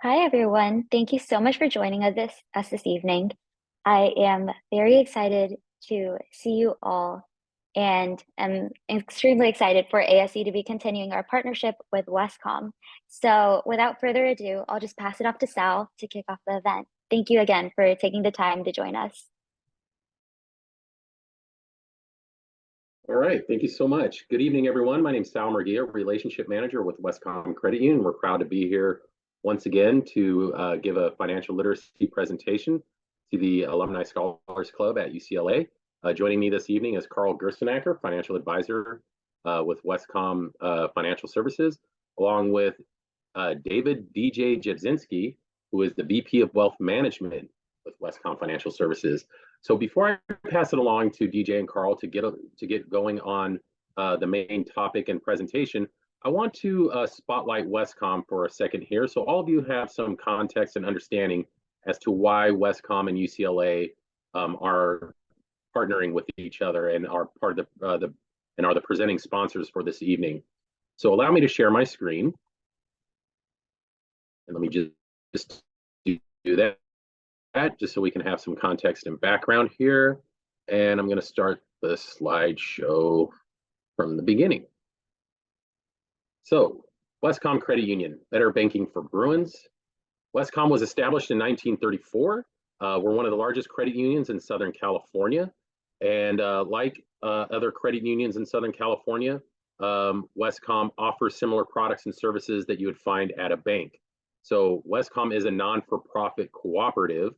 Hi, everyone. Thank you so much for joining us this evening. I am very excited to see you all and am extremely excited for ASE to be continuing our partnership with Wescom. So without further ado, I'll just pass it off to Sal to kick off the event. Thank you again for taking the time to join us. All right, thank you so much. Good evening, everyone. My name is Sal Murguia, Relationship Manager with Wescom Credit Union. We're proud to be here once again to give a financial literacy presentation to the Alumni Scholars Club at UCLA. Joining me this evening is Carl Gerstenacker, Financial Advisor with Wescom Financial Services, along with David DJ Jebzinski, who is the VP of Wealth Management with Wescom Financial Services. So before I pass it along to DJ and Carl to get going on the main topic and presentation, I want to spotlight Wescom for a second here, so all of you have some context and understanding as to why Wescom and UCLA are partnering with each other and are part of the presenting sponsors for this evening. So allow me to share my screen, and let me just do that just so we can have some context and background here. And I'm going to start the slideshow from the beginning. So, Wescom Credit Union, better banking for Bruins. Wescom was established in 1934. We're one of the largest credit unions in Southern California. And like other credit unions in Southern California, Wescom offers similar products and services that you would find at a bank. So Wescom is a non-for-profit cooperative,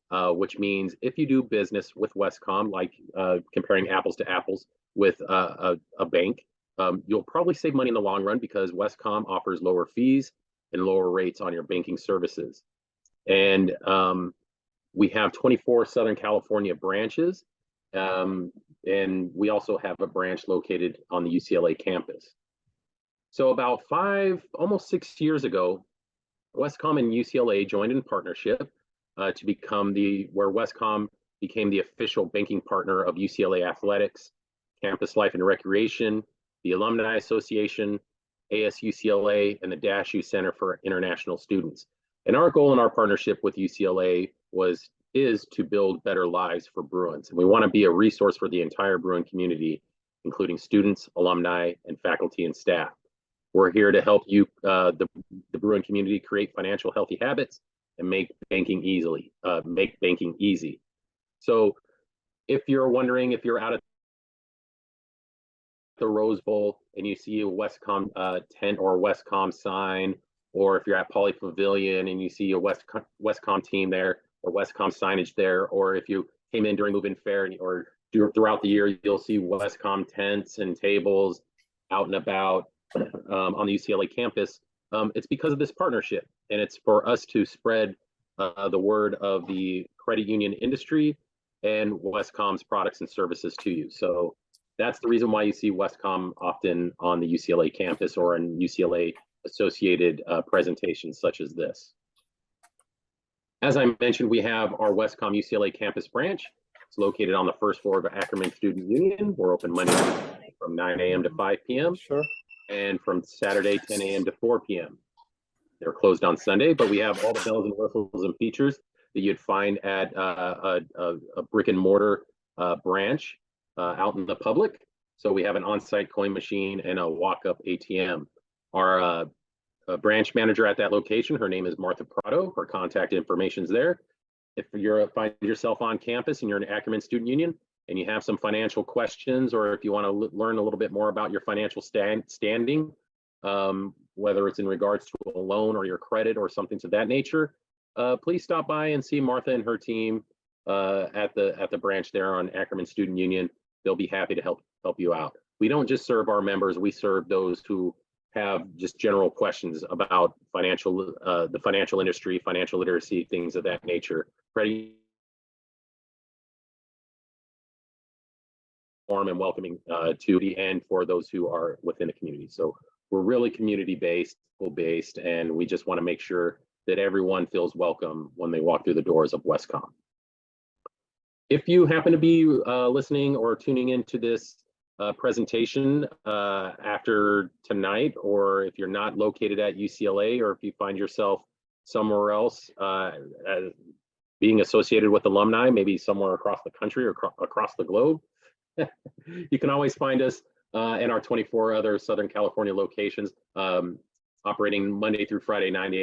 which means if you do business with Wescom, like comparing apples to apples with a bank, you'll probably save money in the long run because Wescom offers lower fees and lower rates on your banking services. And we have 24 Southern California branches, and we also have a branch located on the UCLA campus. So about almost 6 years ago, Wescom and UCLA joined in partnership to become where Wescom became the official banking partner of UCLA Athletics, Campus Life and Recreation, the Alumni Association, ASUCLA, and the DASH U Center for International Students. And our goal in our partnership with UCLA is to build better lives for Bruins. And we want to be a resource for the entire Bruin community, including students, alumni, and faculty and staff. We're here to help you, the Bruin community, create financial healthy habits and make banking easy. So if you're wondering if you're out at the Rose Bowl and you see a Wescom tent or a Wescom sign, or if you're at Poly Pavilion and you see a Wescom team there or Wescom signage there, or if you came in during move-in fair or throughout the year, you'll see Wescom tents and tables out and about on the UCLA campus. It's because of this partnership, and it's for us to spread the word of the credit union industry and Wescom's products and services to you. So that's the reason why you see Wescom often on the UCLA campus or in UCLA associated presentations such as this. As I mentioned, we have our Wescom UCLA campus branch. It's located on the first floor of Ackerman Student Union. We're open Monday from 9 a.m. to 5 p.m. Sure. And from Saturday, 10 a.m. to 4 p.m. They're closed on Sunday, but we have all the bells and whistles and features that you'd find at a brick and mortar branch out in the public. So we have an on-site coin machine and a walk-up ATM. Our branch manager at that location, her name is Martha Prado. Her contact information is there. If you find yourself on campus and you're an Ackerman Student Union and you have some financial questions, or if you want to learn a little bit more about your financial standing, whether it's in regards to a loan or your credit or something to that nature, please stop by and see Martha and her team at the branch there on Ackerman Student Union. They'll be happy to help you out. We don't just serve our members; we serve those who have just general questions about the financial industry, financial literacy, things of that nature. Ready warm and welcoming to the end for those who are within the community. So we're really community-based, school-based, and we just want to make sure that everyone feels welcome when they walk through the doors of Wescom. If you happen to be listening or tuning into this presentation after tonight, or if you're not located at UCLA, or if you find yourself somewhere else, being associated with alumni, maybe somewhere across the country or across the globe, you can always find us in our 24 other Southern California locations, operating Monday through Friday, 9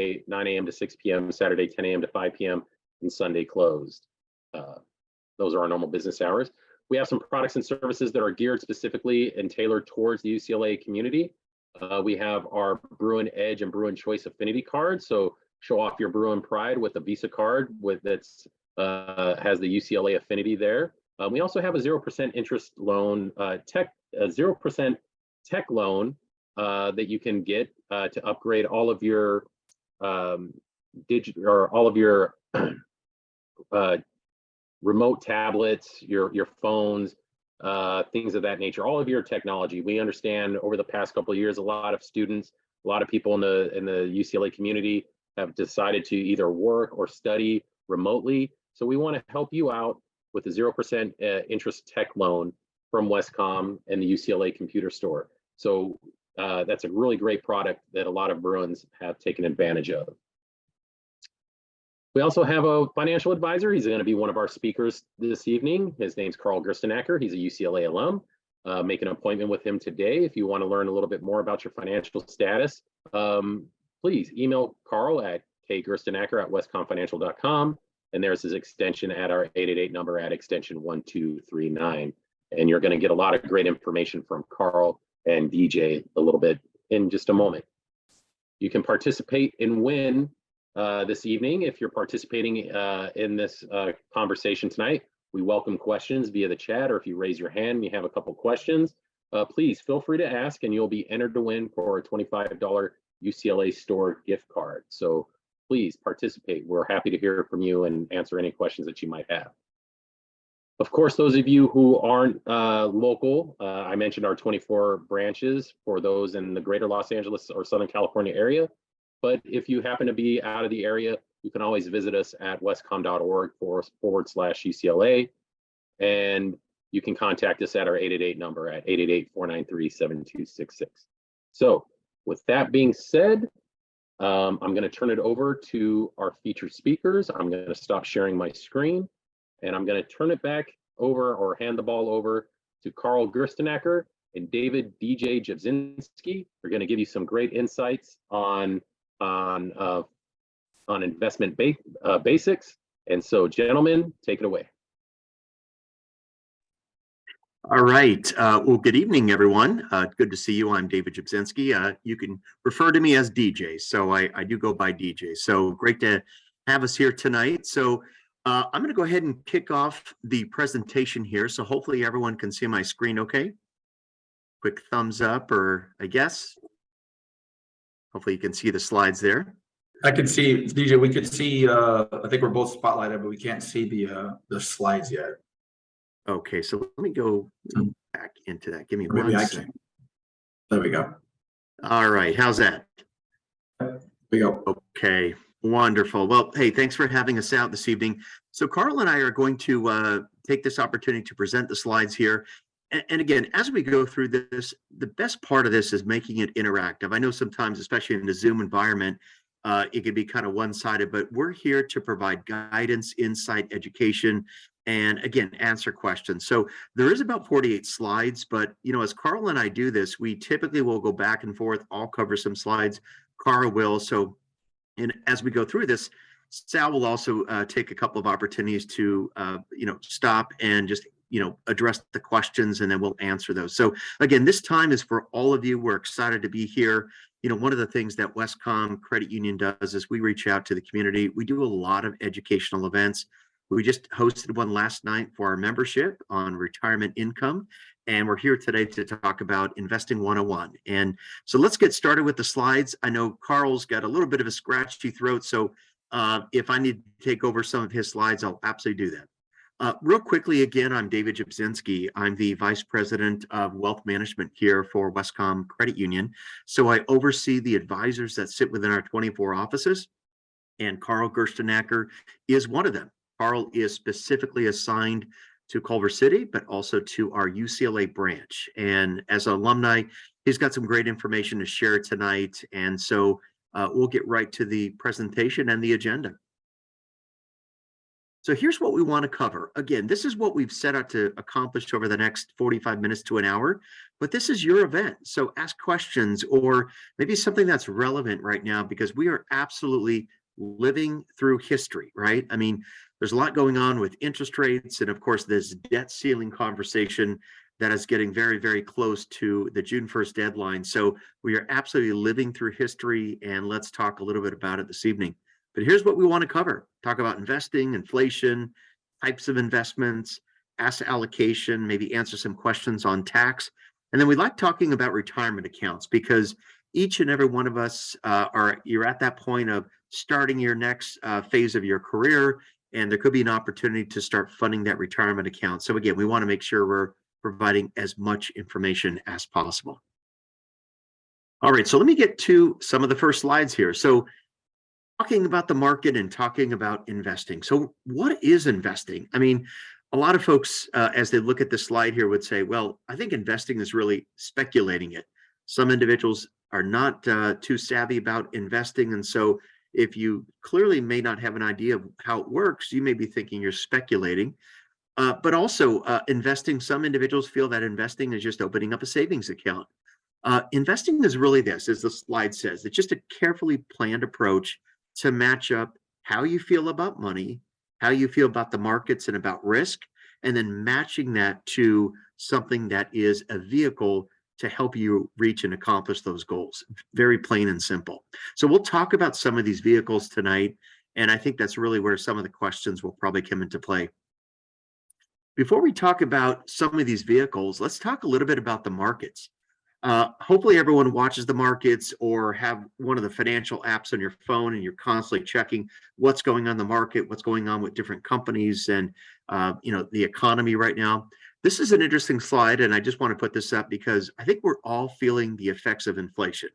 a.m. to 6 p.m., Saturday, 10 a.m. to 5 p.m., and Sunday closed. Those are our normal business hours. We have some products and services that are geared specifically and tailored towards the UCLA community. We have our Bruin Edge and Bruin Choice Affinity cards. So show off your Bruin pride with a Visa card that's has the UCLA affinity there. We also have a 0% interest loan, 0% tech loan that you can get to upgrade all of your remote tablets, your phones, things of that nature, all of your technology. We understand over the past couple of years, a lot of students, a lot of people in the UCLA community have decided to either work or study remotely. So we want to help you out with the 0% interest tech loan from Wescom and the UCLA Computer Store. So that's a really great product that a lot of Bruins have taken advantage of. We also have a financial advisor. He's going to be one of our speakers this evening. His name's Carl Gerstenacker. He's a UCLA alum. Make an appointment with him today if you want to learn a little bit more about your financial status. Please email Carl at kgerstenacker@wescomfinancial.com, and there's his extension at our 888 number at extension 1239. And you're going to get a lot of great information from Carl and DJ a little bit in just a moment. You can participate and win this evening. If you're participating in this conversation tonight, we welcome questions via the chat, or if you raise your hand and you have a couple questions, please feel free to ask and you'll be entered to win for a $25 UCLA store gift card. So please participate. We're happy to hear from you and answer any questions that you might have. Of course, those of you who aren't local, I mentioned our 24 branches for those in the greater Los Angeles or Southern California area. But if you happen to be out of the area, you can always visit us at wescom.org/UCLA. And you can contact us at our 888 number at 888-493-7266. So with that being said, I'm going to turn it over to our featured speakers. I'm going to stop sharing my screen, and I'm going to turn it back over, or hand the ball over, to Carl Gerstenacker and David DJ Jabzinski. They're going to give you some great insights on investment basics. And so, gentlemen, take it away. All right. Well, good evening, everyone. Good to see you. I'm David Jabzinski. You can refer to me as DJ. So I do go by DJ. So great to have us here tonight. So I'm going to go ahead and kick off the presentation here. So hopefully everyone can see my screen okay. Quick thumbs up, or I guess. Hopefully you can see the slides there. I can see, DJ, we could see, I think we're both spotlighted, but we can't see the slides yet. Okay, so let me go back into that. Give me Maybe one second. There we go. All right, how's that? There we go. Okay, wonderful. Well, hey, thanks for having us out this evening. So Carl and I are going to take this opportunity to present the slides here. And again, as we go through this, the best part of this is making it interactive. I know sometimes, especially in the Zoom environment, it can be kind of one-sided, but we're here to provide guidance, insight, education, and again, answer questions. So there is about 48 slides, but you know, as Carl and I do this, we typically will go back and forth. I'll cover some slides, Carl will. So, and as we go through this, Sal will also take a couple of opportunities to, stop and just address the questions, and then we'll answer those. So again, this time is for all of you. We're excited to be here. One of the things that Wescom Credit Union does is we reach out to the community. We do a lot of educational events. We just hosted one last night for our membership on retirement income. And we're here today to talk about Investing 101. And so let's get started with the slides. I know Carl's got a little bit of a scratchy throat, so if I need to take over some of his slides, I'll absolutely do that. Real quickly, again, I'm David Jabzinski. I'm the Vice President of Wealth Management here for Wescom Credit Union. So I oversee the advisors that sit within our 24 offices, and Carl Gerstenacker is one of them. Carl is specifically assigned to Culver City, but also to our UCLA branch. And as an alumni, he's got some great information to share tonight. And so we'll get right to the presentation and the agenda. So here's what we want to cover. Again, this is what we've set out to accomplish over the next 45 minutes to an hour, but this is your event. So ask questions or maybe something that's relevant right now, because we are absolutely living through history, right? I mean, there's a lot going on with interest rates, and of course, this debt ceiling conversation that is getting very, very close to the June 1st deadline. So we are absolutely living through history, and let's talk a little bit about it this evening. But here's what we want to cover. Talk about investing, inflation, types of investments, asset allocation, maybe answer some questions on tax. And then we like talking about retirement accounts, because each and every one of us you're at that point of starting your next phase of your career, and there could be an opportunity to start funding that retirement account. So again, we want to make sure we're providing as much information as possible. All right, so let me get to some of the first slides here. So talking about the market and talking about investing. So what is investing? I mean, a lot of folks, as they look at the slide here, would say, well, I think investing is really speculating it. Some individuals are not too savvy about investing. And so if you clearly may not have an idea of how it works, you may be thinking you're speculating. But also investing, some individuals feel that investing is just opening up a savings account. Investing is really this, as the slide says, it's just a carefully planned approach to match up how you feel about money, how you feel about the markets and about risk, and then matching that to something that is a vehicle to help you reach and accomplish those goals. Very plain and simple. So we'll talk about some of these vehicles tonight, and I think that's really where some of the questions will probably come into play. Before we talk about some of these vehicles, let's talk a little bit about the markets. Hopefully everyone watches the markets or have one of the financial apps on your phone, and you're constantly checking what's going on in the market, what's going on with different companies and the economy right now. This is an interesting slide, and I just want to put this up because I think we're all feeling the effects of inflation.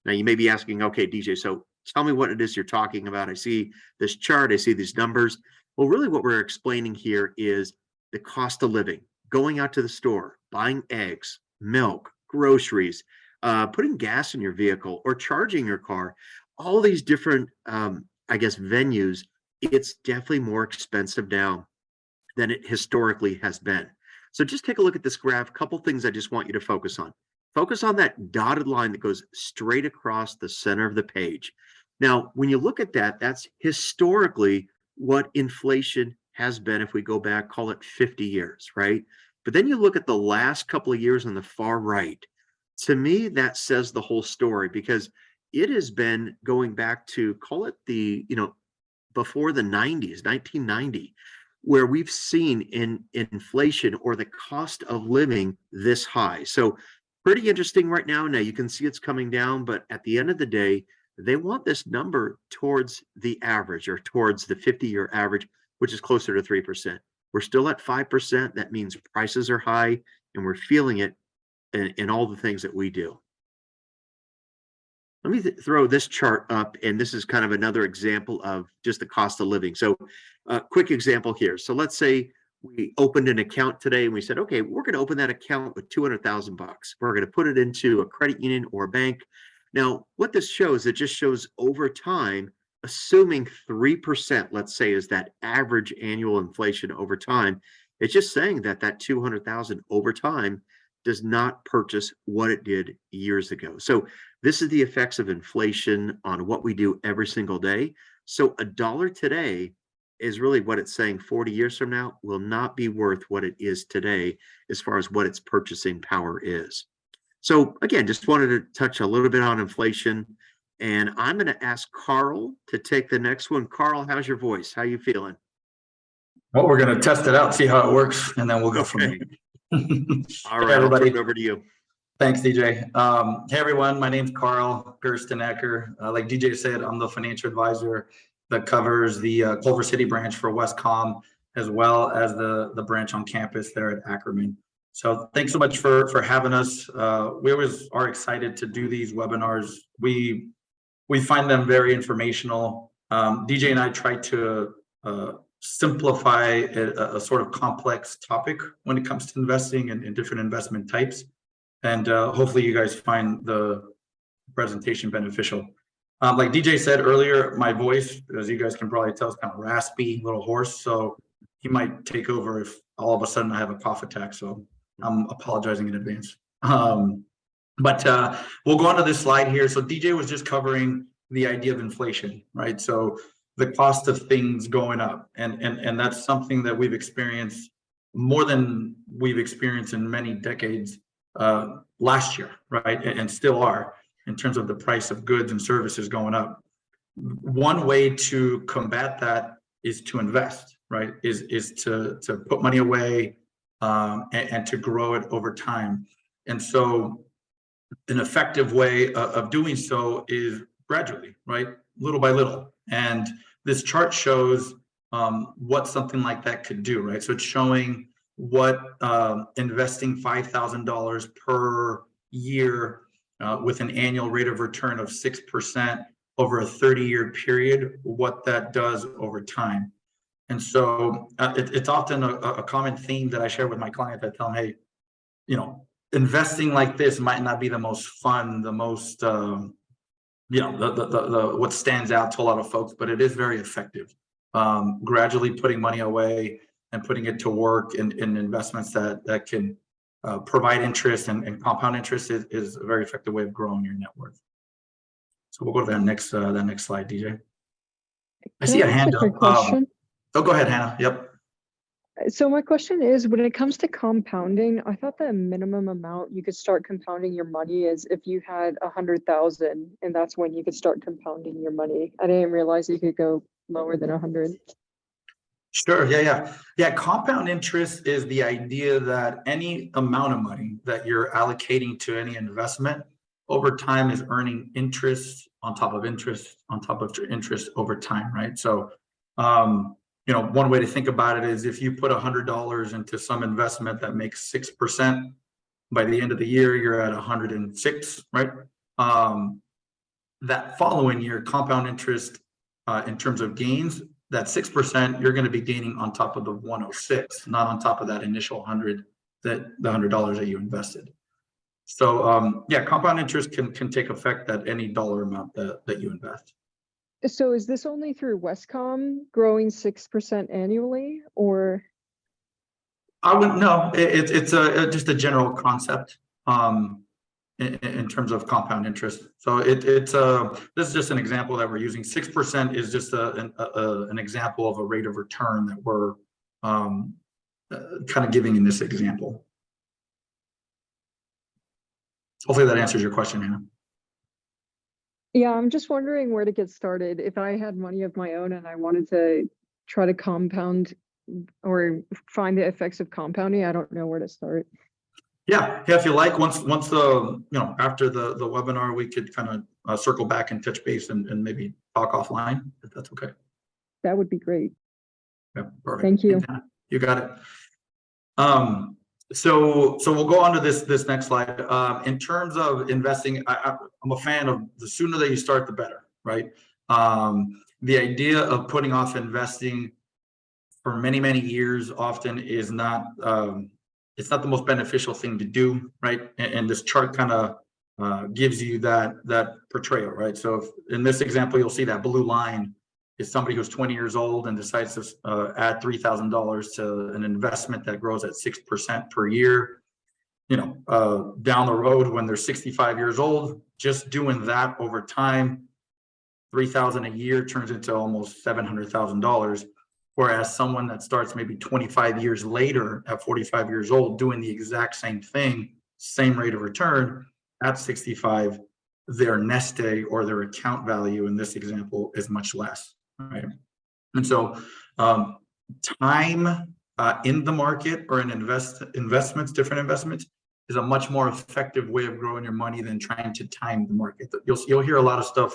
Now you may be asking, okay, DJ, so tell me what it is you're talking about. I see this chart, I see these numbers. Well, really what we're explaining here is the cost of living, going out to the store, buying eggs, milk, groceries, putting gas in your vehicle or charging your car, all these different, venues, it's definitely more expensive now than it historically has been. So just take a look at this graph. A couple things I just want you to focus on. Focus on that dotted line that goes straight across the center of the page. Now, when you look at that, that's historically what inflation has been if we go back, call it 50 years, right? But then you look at the last couple of years on the far right. To me, that says the whole story, because it has been going back to, call it before the 90s, 1990, where we've seen in inflation or the cost of living this high. So pretty interesting right now. Now you can see it's coming down, but at the end of the day, they want this number towards the average or towards the 50-year average, which is closer to 3%. We're still at 5%. That means prices are high, and we're feeling it in all the things that we do. Let me throw this chart up, and this is kind of another example of just the cost of living. So a quick example here. So let's say we opened an account today and we said, okay, we're going to open that account with $200,000. We're going to put it into a credit union or a bank. Now, what this shows, it just shows over time, assuming 3%, let's say, is that average annual inflation over time. It's just saying that that 200,000 over time does not purchase what it did years ago. So this is the effects of inflation on what we do every single day. So $1 today is really what it's saying 40 years from now will not be worth what it is today as far as what its purchasing power is. So again, just wanted to touch a little bit on inflation, and I'm going to ask Carl to take the next one. Carl, how's your voice? How you feeling? Well, we're going to test it out, see how it works, and then we'll go from there. All right, hey, everybody. I'll turn it over to you. Thanks, DJ. Hey, everyone. My name's Carl Gerstenecker. Like DJ said, I'm the financial advisor that covers the Culver City branch for Wescom, as well as the branch on campus there at Ackerman. So thanks so much for having us. We always are excited to do these webinars. We find them very informational. DJ and I try to simplify a sort of complex topic when it comes to investing and different investment types. And hopefully you guys find the presentation beneficial. Like DJ said earlier, my voice, as you guys can probably tell, is kind of raspy, a little hoarse. So he might take over if all of a sudden I have a cough attack. So I'm apologizing in advance. But we'll go on to this slide here. So DJ was just covering the idea of inflation, right? So the cost of things going up, and that's something that we've experienced more than we've experienced in many decades last year, right? And still are, in terms of the price of goods and services going up. One way to combat that is to invest, right? Is to put money away and to grow it over time. And so an effective way of doing so is gradually, right? Little by little. And this chart shows what something like that could do, right? So it's showing what investing $5,000 per year with an annual rate of return of 6% over a 30-year period, what that does over time. And so it's often a common theme that I share with my clients. I tell them, hey, you know, investing like this might not be the most fun, the most, you know, the what stands out to a lot of folks, but it is very effective. Gradually putting money away and putting it to work in investments that can provide interest and compound interest is a very effective way of growing your net worth. So we'll go to that next slide, DJ. I see a hand up. Question. Oh, go ahead, Hannah. Yep. So my question is, when it comes to compounding, I thought the minimum amount you could start compounding your money is if you had 100,000, and that's when you could start compounding your money. I didn't realize you could go lower than 100. Sure. Yeah. Compound interest is the idea that any amount of money that you're allocating to any investment over time is earning interest on top of interest on top of interest over time, right? So, you know, one way to think about it is if you put $100 into some investment that makes 6%, by the end of the year, you're at 106, right? That following year, compound interest in terms of gains, that 6%, you're going to be gaining on top of the 106, not on top of that initial 100, the $100 that you invested. So yeah, compound interest can take effect at any dollar amount that you invest. So is this only through Wescom growing 6% annually, or? I wouldn't know. It's just a general concept in terms of compound interest. So this is just an example that we're using. 6% is just an example of a rate of return that we're kind of giving in this example. Hopefully that answers your question, Hannah. Yeah, I'm just wondering where to get started. If I had money of my own and I wanted to try to compound or find the effects of compounding, I don't know where to start. Yeah. If you like, once you know, after the webinar, we could kind of circle back and touch base and maybe talk offline, if that's okay. That would be great. Yeah, perfect. Thank you. You got it. So we'll go on to this next slide. In terms of investing, I'm a fan of the sooner that you start, the better, right? The idea of putting off investing for many, many years often is not, it's not the most beneficial thing to do, right? And this chart kind of gives you that portrayal, right? So if, in this example, you'll see that blue line is somebody who's 20 years old and decides to add $3,000 to an investment that grows at 6% per year. You know, down the road when they're 65 years old, just doing that over time, $3,000 a year turns into almost $700,000. Whereas someone that starts maybe 25 years later at 45 years old doing the exact same thing, same rate of return at 65, their nest egg or their account value in this example is much less. Right. And so time in the market or in investments, different investments, is a much more effective way of growing your money than trying to time the market. You'll hear a lot of stuff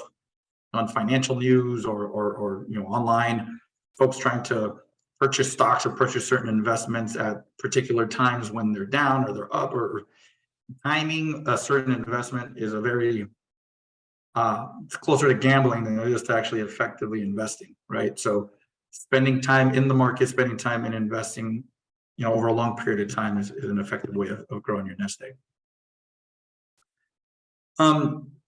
on financial news or you know, online, folks trying to purchase stocks or purchase certain investments at particular times when they're down or they're up, or timing a certain investment is a very it's closer to gambling than it is to actually effectively investing, right? So spending time in the market, spending time in investing, you know, over a long period of time is an effective way of growing your nest egg.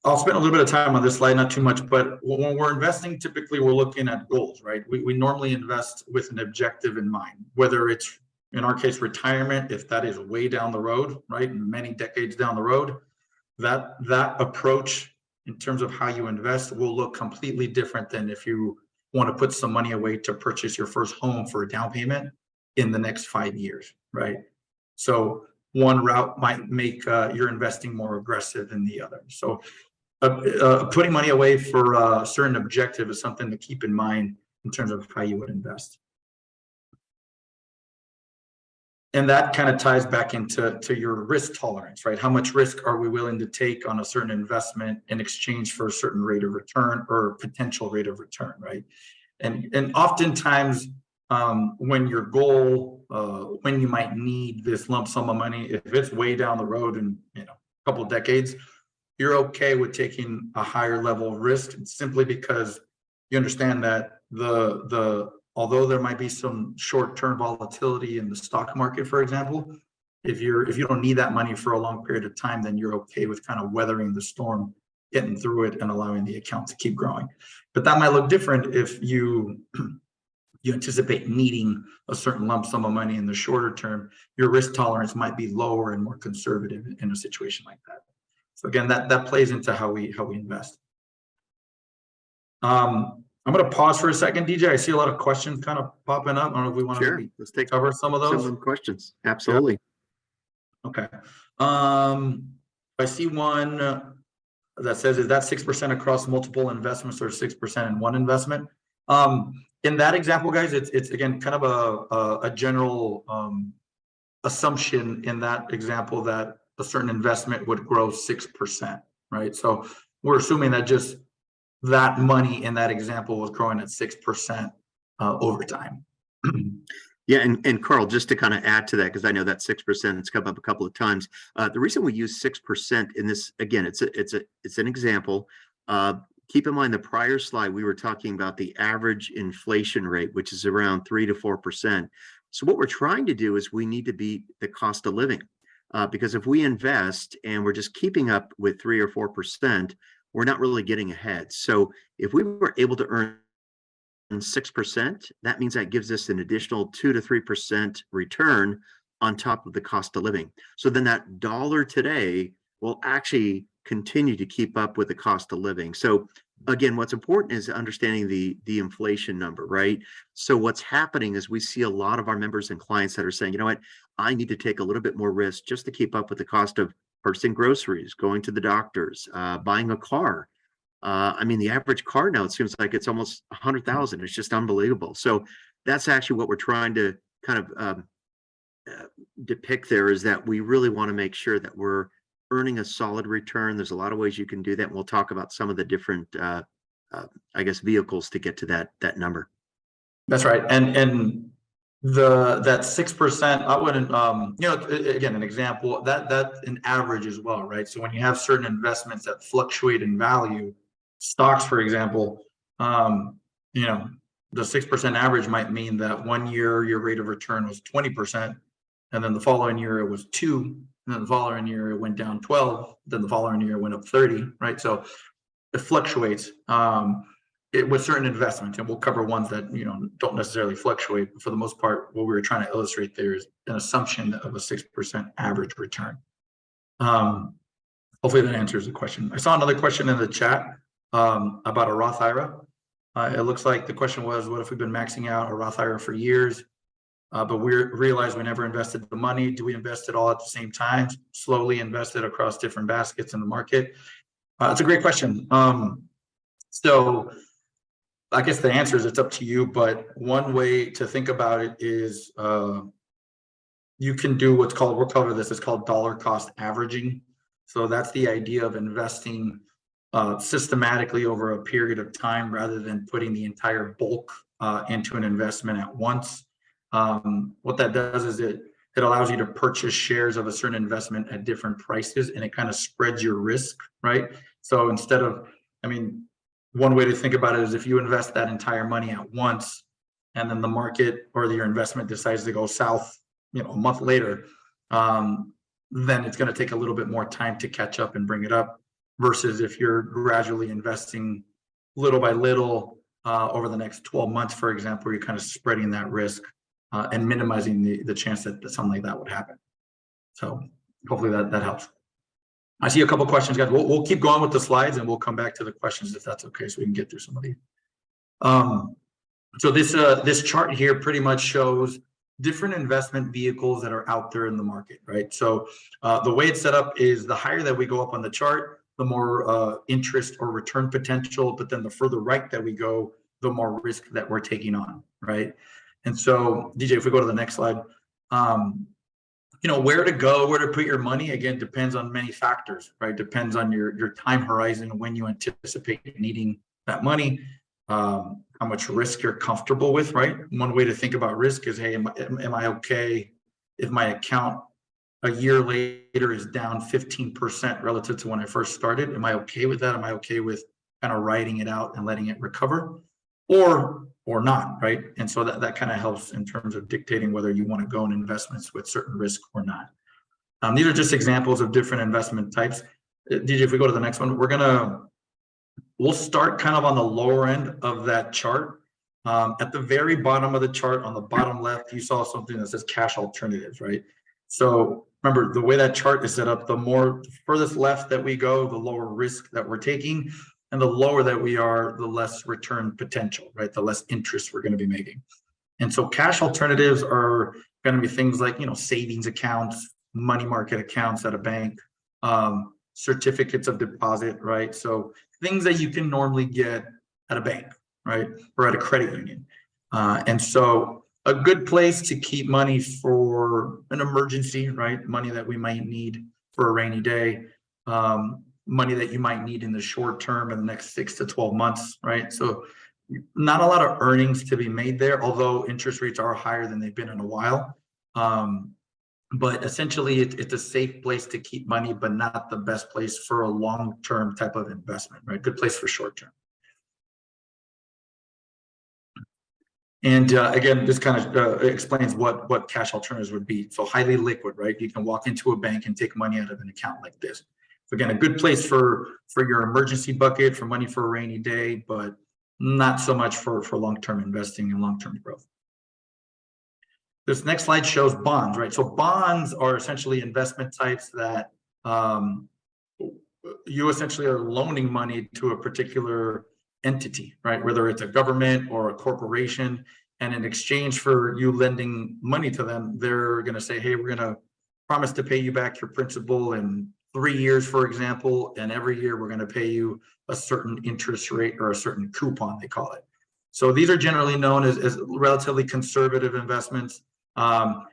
I'll spend a little bit of time on this slide, not too much, but when we're investing, typically we're looking at goals, right? We normally invest with an objective in mind, whether it's, in our case, retirement, if that is way down the road, right? Many decades down the road, that approach in terms of how you invest will look completely different than if you want to put some money away to purchase your first home for a down payment in the next 5 years, right? So one route might make your investing more aggressive than the other. So putting money away for a certain objective is something to keep in mind in terms of how you would invest. And that kind of ties back into your risk tolerance, right? How much risk are we willing to take on a certain investment in exchange for a certain rate of return or potential rate of return, right? And oftentimes when your goal, when you might need this lump sum of money, if it's way down the road in a couple of decades, you're okay with taking a higher level of risk simply because you understand that although there might be some short-term volatility in the stock market, for example, if you don't need that money for a long period of time, then you're okay with kind of weathering the storm, getting through it, and allowing the account to keep growing. But that might look different if you anticipate needing a certain lump sum of money in the shorter term. Your risk tolerance might be lower and more conservative in a situation like that. So again, that plays into how we invest. I'm going to pause for a second, DJ. I see a lot of questions kind of popping up. I don't know if we want to Let's cover some of those. Some questions. Absolutely. Yeah. Okay. I see one that says, is that 6% across multiple investments or 6% in one investment? In that example, guys, it's again kind of a general assumption in that example that a certain investment would grow 6%, right? So we're assuming that just that money in that example was growing at 6% over time. Yeah, and Carl, just to kind of add to that, because I know that 6% has come up a couple of times. The reason we use 6% in this, again, it's an example. Keep in mind the prior slide we were talking about the average inflation rate, which is around 3 to 4%. So what we're trying to do is we need to beat the cost of living, because if we invest and we're just keeping up with 3 or 4%, we're not really getting ahead. So if we were able to earn 6%, that means that gives us an additional 2 to 3% return on top of the cost of living. So then that dollar today will actually continue to keep up with the cost of living. So again, what's important is understanding the inflation number, right? So what's happening is we see a lot of our members and clients that are saying, you know what, I need to take a little bit more risk just to keep up with the cost of purchasing groceries, going to the doctors, buying a car. I mean, the average car now, it seems like it's almost 100,000. It's just unbelievable. So that's actually what we're trying to kind of depict there, is that we really want to make sure that we're earning a solid return. There's a lot of ways you can do that. And we'll talk about some of the different, I guess, vehicles to get to that number. That's right. And that 6%, I wouldn't, again, an example that's an average as well, right? So when you have certain investments that fluctuate in value, stocks, for example, the 6% average might mean that 1 year your rate of return was 20%, and then the following year it was 2, and then the following year it went down 12, then the following year it went up 30, right? So it fluctuates. With certain investments, and we'll cover ones that don't necessarily fluctuate. But for the most part, what we were trying to illustrate there is an assumption of a 6% average return. Hopefully that answers the question. I saw another question in the chat about a Roth IRA. It looks like the question was, what if we've been maxing out a Roth IRA for years, but we realized we never invested the money? Do we invest it all at the same time, slowly invest it across different baskets in the market? It's a great question. So I guess the answer is it's up to you, but one way to think about it is you can do what's called, we'll cover this, it's called dollar cost averaging. So that's the idea of investing systematically over a period of time rather than putting the entire bulk into an investment at once. What that does is it allows you to purchase shares of a certain investment at different prices, and it kind of spreads your risk, right? So instead of, one way to think about it is if you invest that entire money at once and then the market or your investment decides to go south, a month later, then it's going to take a little bit more time to catch up and bring it up. versus if you're gradually investing little by little over the next 12 months, for example, you're kind of spreading that risk and minimizing the chance that something like that would happen. So hopefully that helps. I see a couple questions, guys. We'll keep going with the slides and we'll come back to the questions if that's okay, so we can get through some of these. So this chart here pretty much shows different investment vehicles that are out there in the market, right? So the way it's set up is the higher that we go up on the chart, the more interest or return potential, but then the further right that we go, the more risk that we're taking on, right? And so, DJ, if we go to the next slide, you know, where to go, where to put your money, again, depends on many factors, right? Depends on your time horizon, when you anticipate needing that money, how much risk you're comfortable with, right? One way to think about risk is, hey, am I okay if my account a year later is down 15% relative to when I first started? Am I okay with that? Am I okay with kind of writing it out and letting it recover, or not, right? And so that kind of helps in terms of dictating whether you want to go in investments with certain risk or not. These are just examples of different investment types. DJ, if we go to the next one, we'll start kind of on the lower end of that chart. At the very bottom of the chart, on the bottom left, you saw something that says cash alternatives, right? So remember, the way that chart is set up, the furthest left that we go, the lower risk that we're taking, and the lower that we are, the less return potential, right? The less interest we're going to be making. And so cash alternatives are going to be things like, you know, savings accounts, money market accounts at a bank, certificates of deposit, right? So things that you can normally get at a bank, right? Or at a credit union. And so a good place to keep money for an emergency, right? Money that we might need for a rainy day, money that you might need in the short term in the next 6 to 12 months, right? So not a lot of earnings to be made there, although interest rates are higher than they've been in a while. But essentially it's a safe place to keep money, but not the best place for a long-term type of investment, right? Good place for short-term. And again, this kind of explains what cash alternatives would be. So highly liquid, right? You can walk into a bank and take money out of an account like this. So again, a good place for your emergency bucket, for money for a rainy day, but not so much for long-term investing and long-term growth. This next slide shows bonds, right? So bonds are essentially investment types that you essentially are loaning money to a particular entity, right? Whether it's a government or a corporation, and in exchange for you lending money to them, they're going to say, hey, we're going to promise to pay you back your principal in 3 years, for example, and every year we're going to pay you a certain interest rate or a certain coupon, they call it. So these are generally known as relatively conservative investments.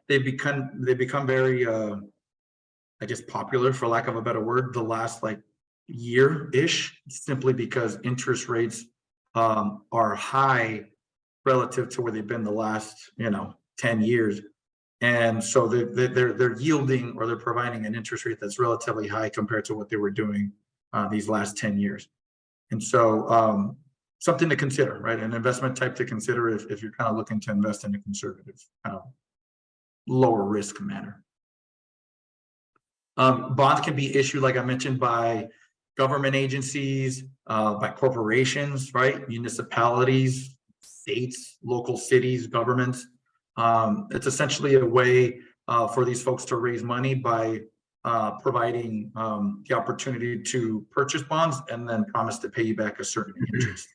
They become very, I guess, popular, for lack of a better word, the last like year-ish, simply because interest rates are high relative to where they've been the last 10 years. And so they're yielding, or they're providing an interest rate that's relatively high compared to what they were doing these last 10 years. And so something to consider, right? An investment type to consider if you're kind of looking to invest in a conservative, kind of lower risk manner. Bonds can be issued, like I mentioned, by government agencies, by corporations, right? Municipalities, states, local cities, governments. It's essentially a way for these folks to raise money by providing the opportunity to purchase bonds and then promise to pay you back a certain interest.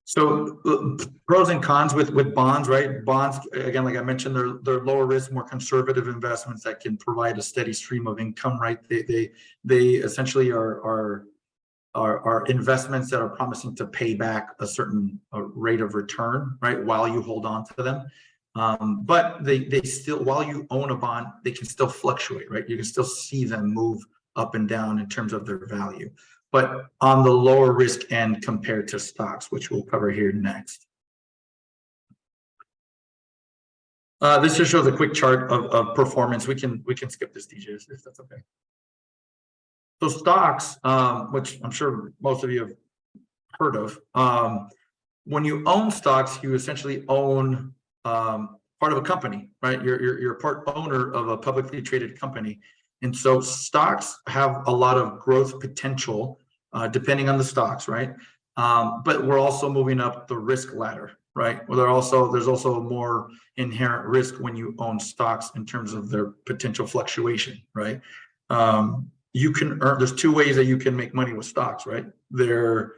So pros and cons with bonds, right? Bonds, again, like I mentioned, they're lower risk, more conservative investments that can provide a steady stream of income, right? They essentially are investments that are promising to pay back a certain rate of return, right, while you hold on to them. But they still, while you own a bond, they can still fluctuate, right? You can still see them move up and down in terms of their value, but on the lower risk end compared to stocks, which we'll cover here next. This just shows a quick chart of performance. We can skip this, DJ, if that's okay. So stocks, which I'm sure most of you have heard of, when you own stocks, you essentially own part of a company, right? You're part owner of a publicly traded company. And so stocks have a lot of growth potential, depending on the stocks, right? But we're also moving up the risk ladder, right? Well, there's also more inherent risk when you own stocks in terms of their potential fluctuation, right? You can earn, there's two ways that you can make money with stocks, right? They're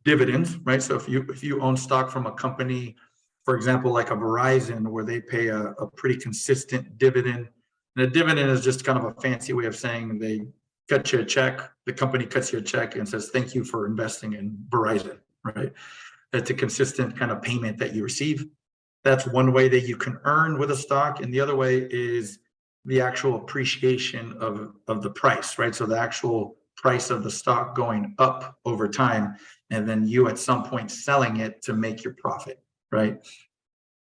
dividends, right? So if you own stock from a company, for example, like a Verizon, where they pay a pretty consistent dividend, and a dividend is just kind of a fancy way of saying they cut you a check, the company cuts you a check and says, thank you for investing in Verizon, right? That's a consistent kind of payment that you receive. That's one way that you can earn with a stock. And the other way is the actual appreciation of the price, right? So the actual price of the stock going up over time, and then you at some point selling it to make your profit, right?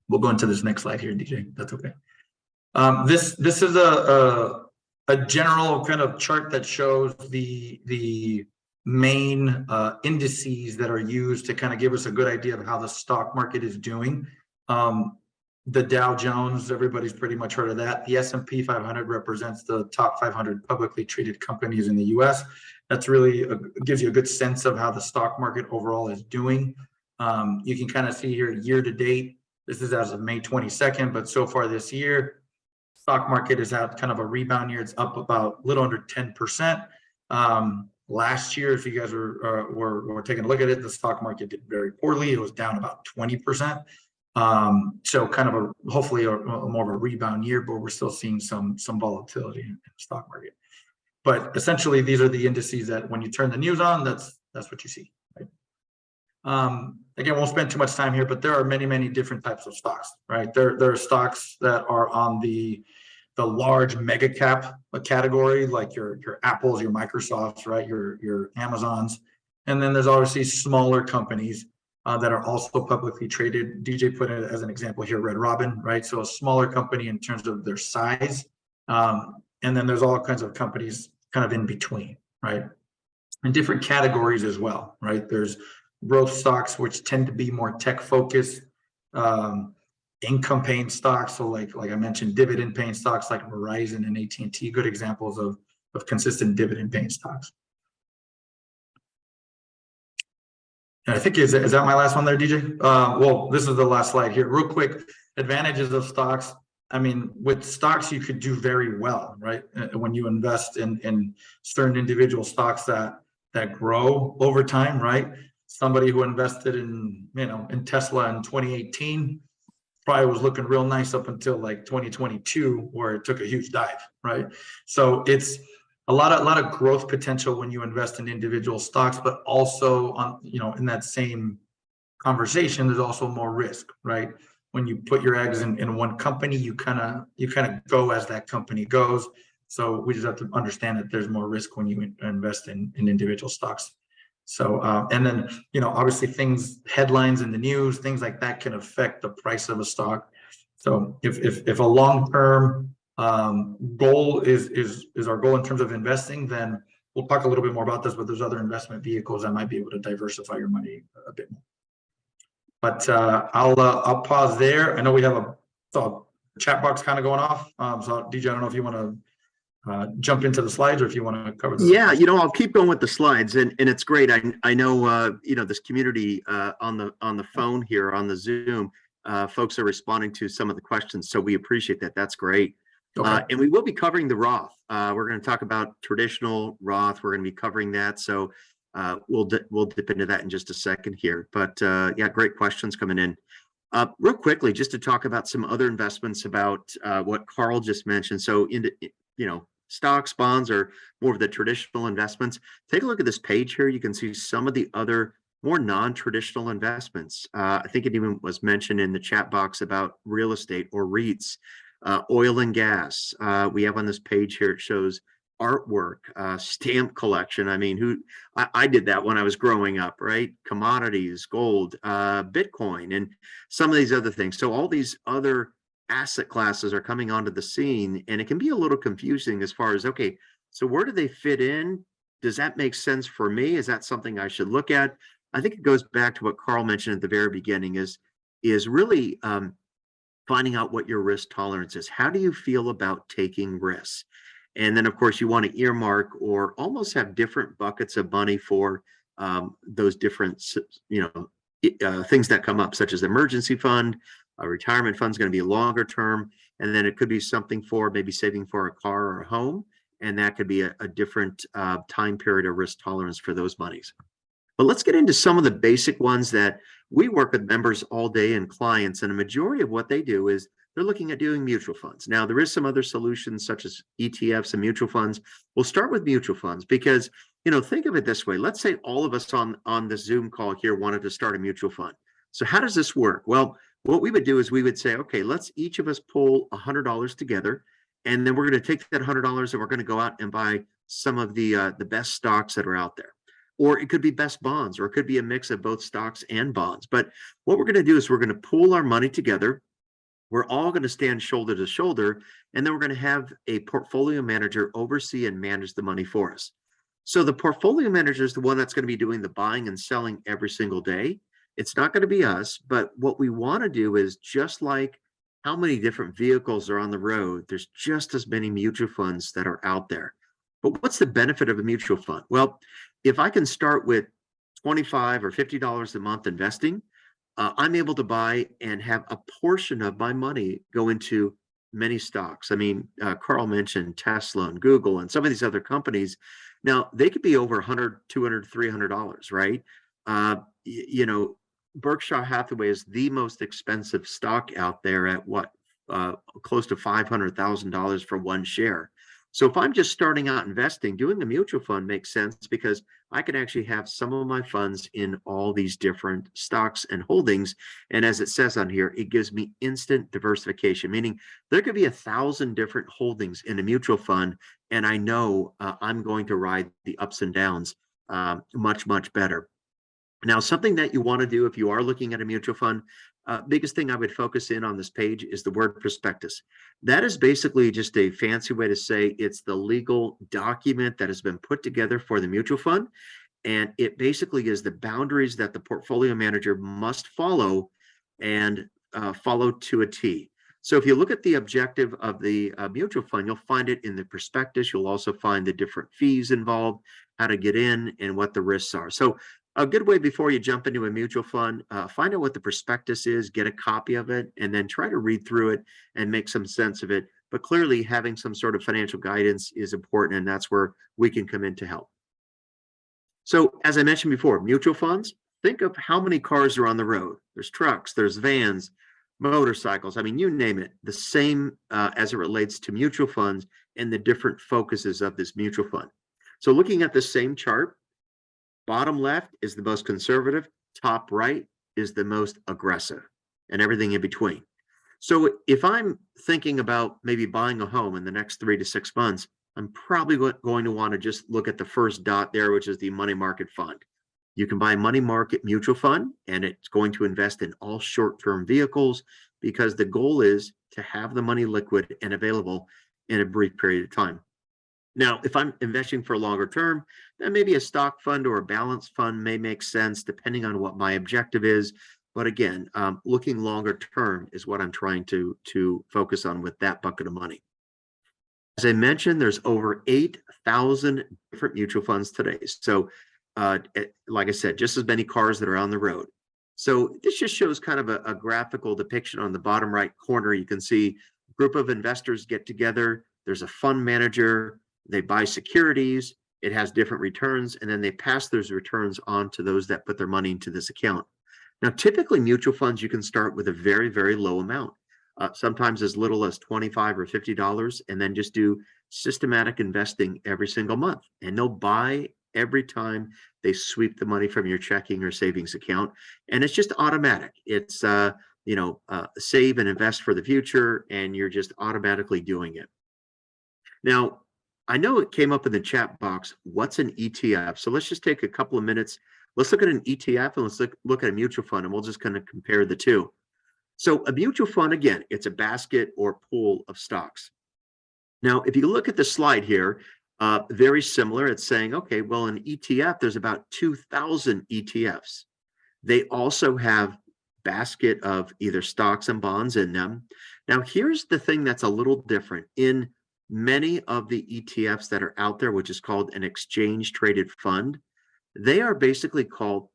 We'll go into this next slide here, DJ. That's okay. This is a general kind of chart that shows the main indices that are used to kind of give us a good idea of how the stock market is doing. The Dow Jones, everybody's pretty much heard of that. The S&P 500 represents the top 500 publicly traded companies in the US. That's really gives you a good sense of how the stock market overall is doing. You can kind of see here year to date. This is as of May 22nd, but so far this year, stock market has had kind of a rebound year. It's up about a little under 10%. Last year, if you guys were taking a look at it, the stock market did very poorly. It was down about 20%. So kind of hopefully a more of a rebound year, but we're still seeing some volatility in the stock market. But essentially, these are the indices that when you turn the news on, that's what you see. Right? Again, won't spend too much time here, but there are many different types of stocks. Right? There are stocks that are on the large mega cap category, like your Apples, your Microsofts, right? Your Amazons, and then there's obviously smaller companies that are also publicly traded. DJ put it as an example here, Red Robin, right? So a smaller company in terms of their size. And then there's all kinds of companies kind of in between, right? And different categories as well, right? There's growth stocks, which tend to be more tech focused, income paying stocks. So like I mentioned, dividend paying stocks like Verizon and AT&T, good examples of consistent dividend paying stocks. And I think, is that my last one there, DJ? Well, this is the last slide here. Real quick, advantages of stocks. I mean, with stocks, you could do very well, right? When you invest in certain individual stocks that grow over time, right? Somebody who invested in Tesla in 2018 probably was looking real nice up until like 2022, where it took a huge dive, right? So it's a lot of growth potential when you invest in individual stocks, but also on in that same conversation, there's also more risk, right? When you put your eggs in one company, you kind of go as that company goes. So we just have to understand that there's more risk when you invest in individual stocks. So and then obviously headlines in the news, things like that can affect the price of a stock. So if a long-term goal is our goal in terms of investing, then we'll talk a little bit more about this, but there's other investment vehicles that might be able to diversify your money a bit more. But I'll pause there. I know we have a chat box kind of going off. So DJ, I don't know if you want to jump into the slides or if you want to cover this. Yeah, I'll keep going with the slides, and it's great. I know this community on the phone here on the Zoom, folks are responding to some of the questions, so we appreciate that. That's great. Okay. And we will be covering the Roth. We're going to talk about traditional Roth. We're going to be covering that. So we'll dip into that in just a second here. But yeah, great questions coming in. Real quickly, just to talk about some other investments about what Carl just mentioned. So stocks, bonds are more of the traditional investments. Take a look at this page here. You can see some of the other more non-traditional investments. I think it even was mentioned in the chat box about real estate or REITs. Oil and gas. We have on this page here, it shows artwork, stamp collection. I mean, I did that when I was growing up, right? Commodities, gold, Bitcoin, and some of these other things. So all these other asset classes are coming onto the scene, and it can be a little confusing as far as, okay, so where do they fit in? Does that make sense for me? Is that something I should look at? I think it goes back to what Carl mentioned at the very beginning is really finding out what your risk tolerance is. How do you feel about taking risks? And then, of course, you want to earmark or almost have different buckets of money for those different, things that come up, such as emergency fund. A retirement fund is going to be longer term, and then it could be something for maybe saving for a car or a home, and that could be a different time period or risk tolerance for those monies. But let's get into some of the basic ones that we work with members all day and clients, and a majority of what they do is they're looking at doing mutual funds. Now, there is some other solutions such as ETFs and mutual funds. We'll start with mutual funds because, think of it this way. Let's say all of us on the Zoom call here wanted to start a mutual fund. So how does this work? Well, what we would do is we would say, okay, let's each of us pull $100 together, and then we're going to take that $100 and we're going to go out and buy some of the best stocks that are out there. Or it could be best bonds, or it could be a mix of both stocks and bonds. But what we're going to do is we're going to pool our money together. We're all going to stand shoulder to shoulder, and then we're going to have a portfolio manager oversee and manage the money for us. So the portfolio manager is the one that's going to be doing the buying and selling every single day. It's not going to be us, but what we want to do is, just like how many different vehicles are on the road, there's just as many mutual funds that are out there. But what's the benefit of a mutual fund? Well, if I can start with $25 or $50 a month investing, I'm able to buy and have a portion of my money go into many stocks. I mean, Carl mentioned Tesla and Google and some of these other companies. Now, they could be over $100, $200, $300, right? Berkshire Hathaway is the most expensive stock out there at close to $500,000 for one share. So if I'm just starting out investing, doing a mutual fund makes sense because I can actually have some of my funds in all these different stocks and holdings. And as it says on here, it gives me instant diversification, meaning there could be 1,000 different holdings in a mutual fund. And I know I'm going to ride the ups and downs much, much better. Now, something that you want to do if you are looking at a mutual fund, biggest thing I would focus in on this page is the word prospectus. That is basically just a fancy way to say it's the legal document that has been put together for the mutual fund. And it basically is the boundaries that the portfolio manager must follow and follow to a T. So if you look at the objective of the mutual fund, you'll find it in the prospectus. You'll also find the different fees involved, how to get in, and what the risks are. So a good way before you jump into a mutual fund, find out what the prospectus is, get a copy of it, and then try to read through it and make some sense of it. But clearly, having some sort of financial guidance is important, and that's where we can come in to help. So as I mentioned before, mutual funds, think of how many cars are on the road. There's trucks, there's vans, motorcycles, I mean, you name it. The same as it relates to mutual funds and the different focuses of this mutual fund. So looking at the same chart, bottom left is the most conservative, top right is the most aggressive, and everything in between. So if I'm thinking about maybe buying a home in the next 3 to 6 months, I'm probably going to want to just look at the first dot there, which is the money market fund. You can buy a money market mutual fund, and it's going to invest in all short-term vehicles because the goal is to have the money liquid and available in a brief period of time. Now, if I'm investing for a longer term, then maybe a stock fund or a balanced fund may make sense depending on what my objective is. But again, looking longer term is what I'm trying to focus on with that bucket of money. As I mentioned, there's over 8,000 different mutual funds today. So like I said, just as many cars that are on the road. So this just shows kind of a graphical depiction on the bottom right corner. You can see a group of investors get together. There's a fund manager. They buy securities, it has different returns, and then they pass those returns on to those that put their money into this account. Now, typically mutual funds, you can start with a very, very low amount, sometimes as little as $25 or $50, and then just do systematic investing every single month. And they'll buy every time they sweep the money from your checking or savings account. And it's just automatic. It's, save and invest for the future, and you're just automatically doing it. Now, I know it came up in the chat box, what's an ETF? So let's just take a couple of minutes. Let's look at an ETF and let's look at a mutual fund, and we'll just kind of compare the two. So a mutual fund, again, it's a basket or pool of stocks. Now, if you look at the slide here, very similar. It's saying, okay, well, an ETF, there's about 2,000 ETFs. They also have basket of either stocks and bonds in them. Now, here's the thing that's a little different. In many of the ETFs that are out there, which is called an exchange traded fund, they are basically called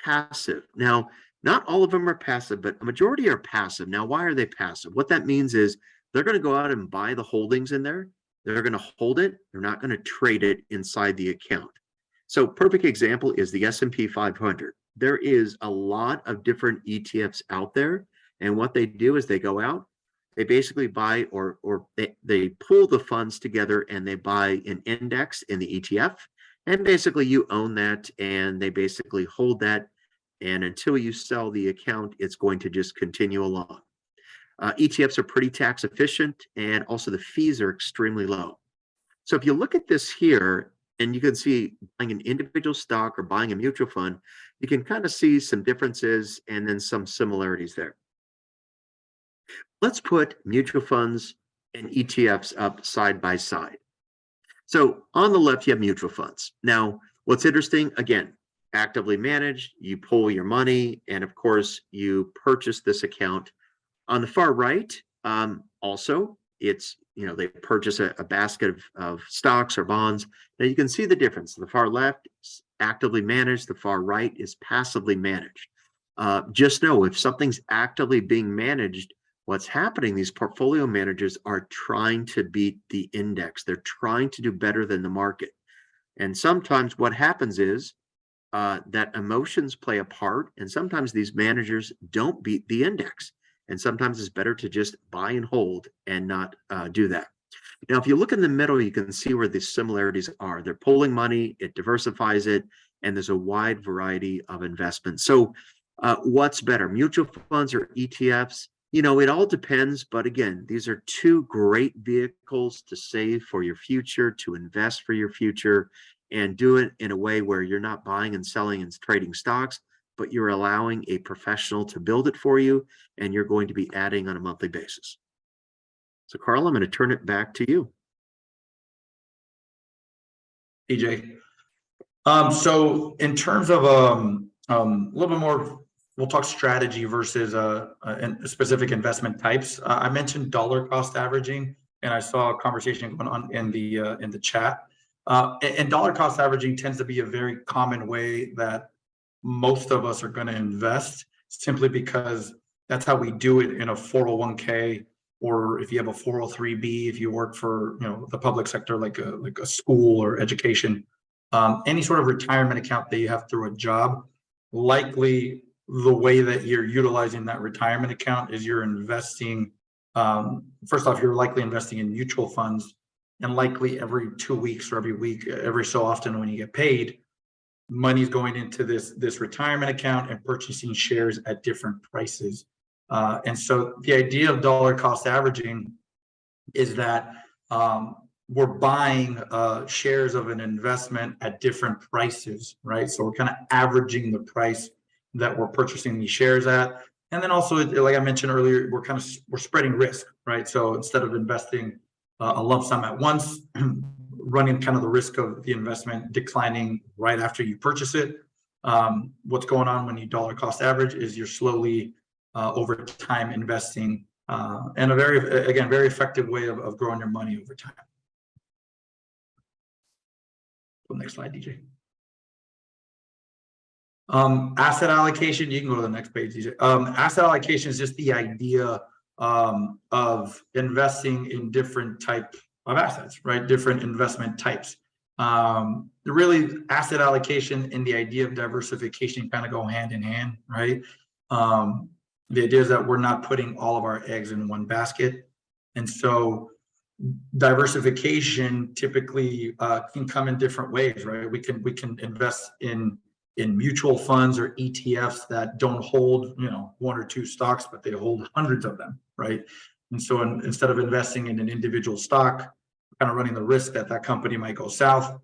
passive. Now, not all of them are passive, but a majority are passive. Now, why are they passive? What that means is they're going to go out and buy the holdings in there. They're going to hold it. They're not going to trade it inside the account. So perfect example is the S&P 500. There is a lot of different ETFs out there. And what they do is they go out, they basically buy or they pull the funds together and they buy an index in the ETF. And basically you own that and they basically hold that. And until you sell the account, it's going to just continue along. ETFs are pretty tax efficient and also the fees are extremely low. So if you look at this here, and you can see buying an individual stock or buying a mutual fund, you can kind of see some differences and then some similarities there. Let's put mutual funds and ETFs up side by side. So on the left, you have mutual funds. Now, what's interesting, again, actively managed, you pull your money, and of course, you purchase this account. On the far right, also, it's, they purchase a basket of stocks or bonds. Now you can see the difference. The far left is actively managed. The far right is passively managed. Just know if something's actively being managed, what's happening, these portfolio managers are trying to beat the index. They're trying to do better than the market. And sometimes what happens is that emotions play a part. And sometimes these managers don't beat the index. And sometimes it's better to just buy and hold and not do that. Now, if you look in the middle, you can see where the similarities are. They're pulling money, it diversifies it, and there's a wide variety of investments. So what's better, mutual funds or ETFs? It all depends. But again, these are two great vehicles to save for your future, to invest for your future, and do it in a way where you're not buying and selling and trading stocks, but you're allowing a professional to build it for you, and you're going to be adding on a monthly basis. So, Carl, I'm going to turn it back to you. DJ. So in terms of a little bit more, we'll talk strategy versus specific investment types. I mentioned dollar cost averaging, and I saw a conversation going on in the chat. And dollar cost averaging tends to be a very common way that most of us are going to invest, simply because that's how we do it in a 401k, or if you have a 403b, if you work for the public sector, like a school or education, any sort of retirement account that you have through a job. Likely the way that you're utilizing that retirement account is you're investing. First off, you're likely investing in mutual funds, and likely every 2 weeks or every week, every so often when you get paid, money's going into this retirement account and purchasing shares at different prices. And so the idea of dollar cost averaging is that we're buying shares of an investment at different prices, right? So we're kind of averaging the price that we're purchasing these shares at. And then also, like I mentioned earlier, we're spreading risk, right? So instead of investing a lump sum at once, running kind of the risk of the investment declining right after you purchase it. What's going on when you dollar cost average is you're slowly over time investing, and a very effective way of growing your money over time. Go next slide, DJ. Asset allocation, you can go to the next page, DJ. Asset allocation is just the idea of investing in different type of assets, right? Different investment types. Really, asset allocation and the idea of diversification kind of go hand in hand, right? The idea is that we're not putting all of our eggs in one basket. And so diversification typically can come in different ways, right? We can invest in mutual funds or ETFs that don't hold, one or two stocks, but they hold hundreds of them, right? And so instead of investing in an individual stock, kind of running the risk that that company might go south,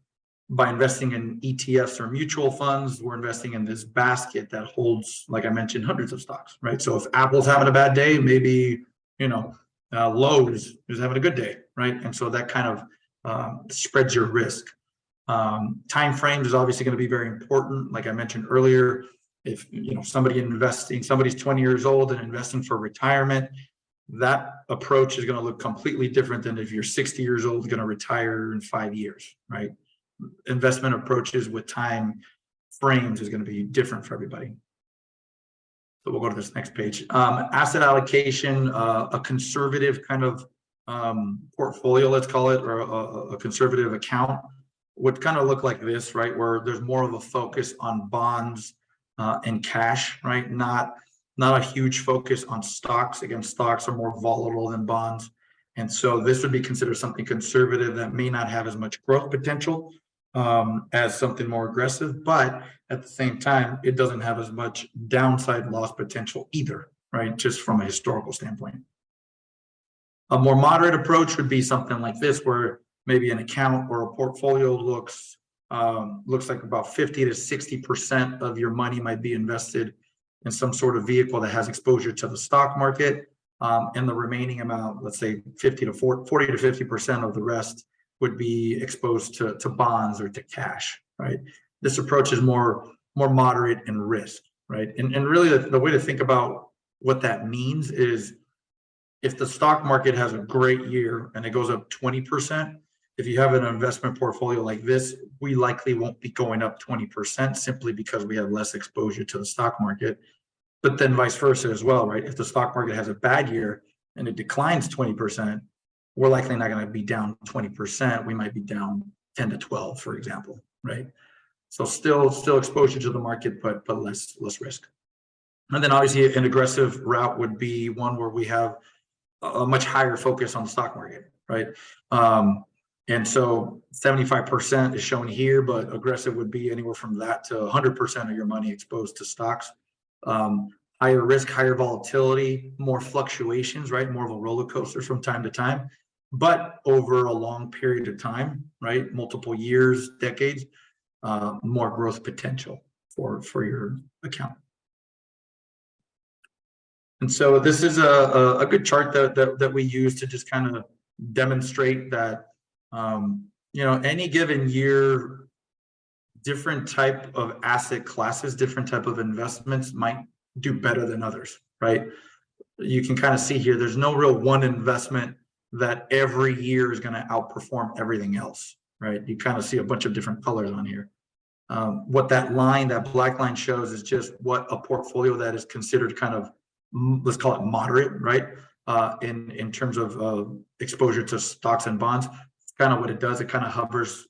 by investing in ETFs or mutual funds, we're investing in this basket that holds, like I mentioned, hundreds of stocks, right? So if Apple's having a bad day, maybe, Lowe's is having a good day, right? And so that kind of spreads your risk. Time frames is obviously going to be very important. Like I mentioned earlier, if somebody's 20 years old and investing for retirement, that approach is going to look completely different than if you're 60 years old, going to retire in 5 years, right? Investment approaches with time frames is going to be different for everybody. So we'll go to this next page. Asset allocation, a conservative kind of portfolio, let's call it, or a conservative account would kind of look like this, right? Where there's more of a focus on bonds and cash, right? Not a huge focus on stocks. Again, stocks are more volatile than bonds. And so this would be considered something conservative that may not have as much growth potential as something more aggressive, but at the same time, it doesn't have as much downside loss potential either, right? Just from a historical standpoint. A more moderate approach would be something like this, where maybe an account or a portfolio looks like about 50 to 60% of your money might be invested in some sort of vehicle that has exposure to the stock market, and the remaining amount, let's say 40 to 50% of the rest would be exposed to bonds or to cash, right? This approach is more moderate in risk, right? And really the way to think about what that means is, if the stock market has a great year and it goes up 20%, if you have an investment portfolio like this, we likely won't be going up 20% simply because we have less exposure to the stock market. But then vice versa as well, right? If the stock market has a bad year and it declines 20%, we're likely not going to be down 20%. We might be down 10 to 12, for example, right? So still exposure to the market, but less risk. And then obviously an aggressive route would be one where we have a much higher focus on the stock market, right? And so 75% is shown here, but aggressive would be anywhere from that to 100% of your money exposed to stocks. Higher risk, higher volatility, more fluctuations, right? More of a roller coaster from time to time, but over a long period of time, right? Multiple years, decades, more growth potential for your account. And so this is a good chart that we use to just kind of demonstrate that, any given year, different type of asset classes, different type of investments might do better than others, right? You can kind of see here, there's no real one investment that every year is going to outperform everything else, right? You kind of see a bunch of different colors on here. What that black line shows is just what a portfolio that is considered kind of, let's call it moderate, right? In terms of exposure to stocks and bonds. It's kind of what it does. It kind of hovers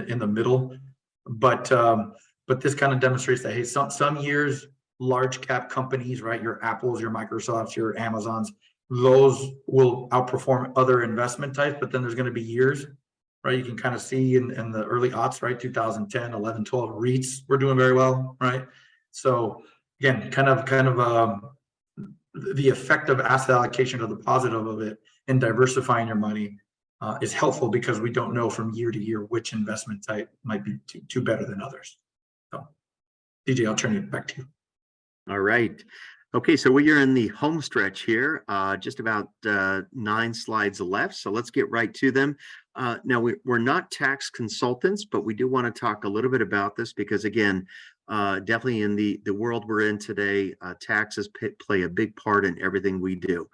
in the middle, but this kind of demonstrates that, hey, some years, large cap companies, right? Your Apples, your Microsofts, your Amazons, those will outperform other investment types, but then there's going to be years, right? You can kind of see in the early aughts, right? 2010, 11, 12, REITs were doing very well, right? So again, kind of the effect of asset allocation, or the positive of it in diversifying your money is helpful, because we don't know from year to year which investment type might be too better than others. So DJ, I'll turn it back to you. All right. Okay, so we are in the home stretch here, just about 9 slides left. So let's get right to them. Now, we're not tax consultants, but we do want to talk a little bit about this because, again, definitely in the world we're in today, taxes play a big part in everything we do.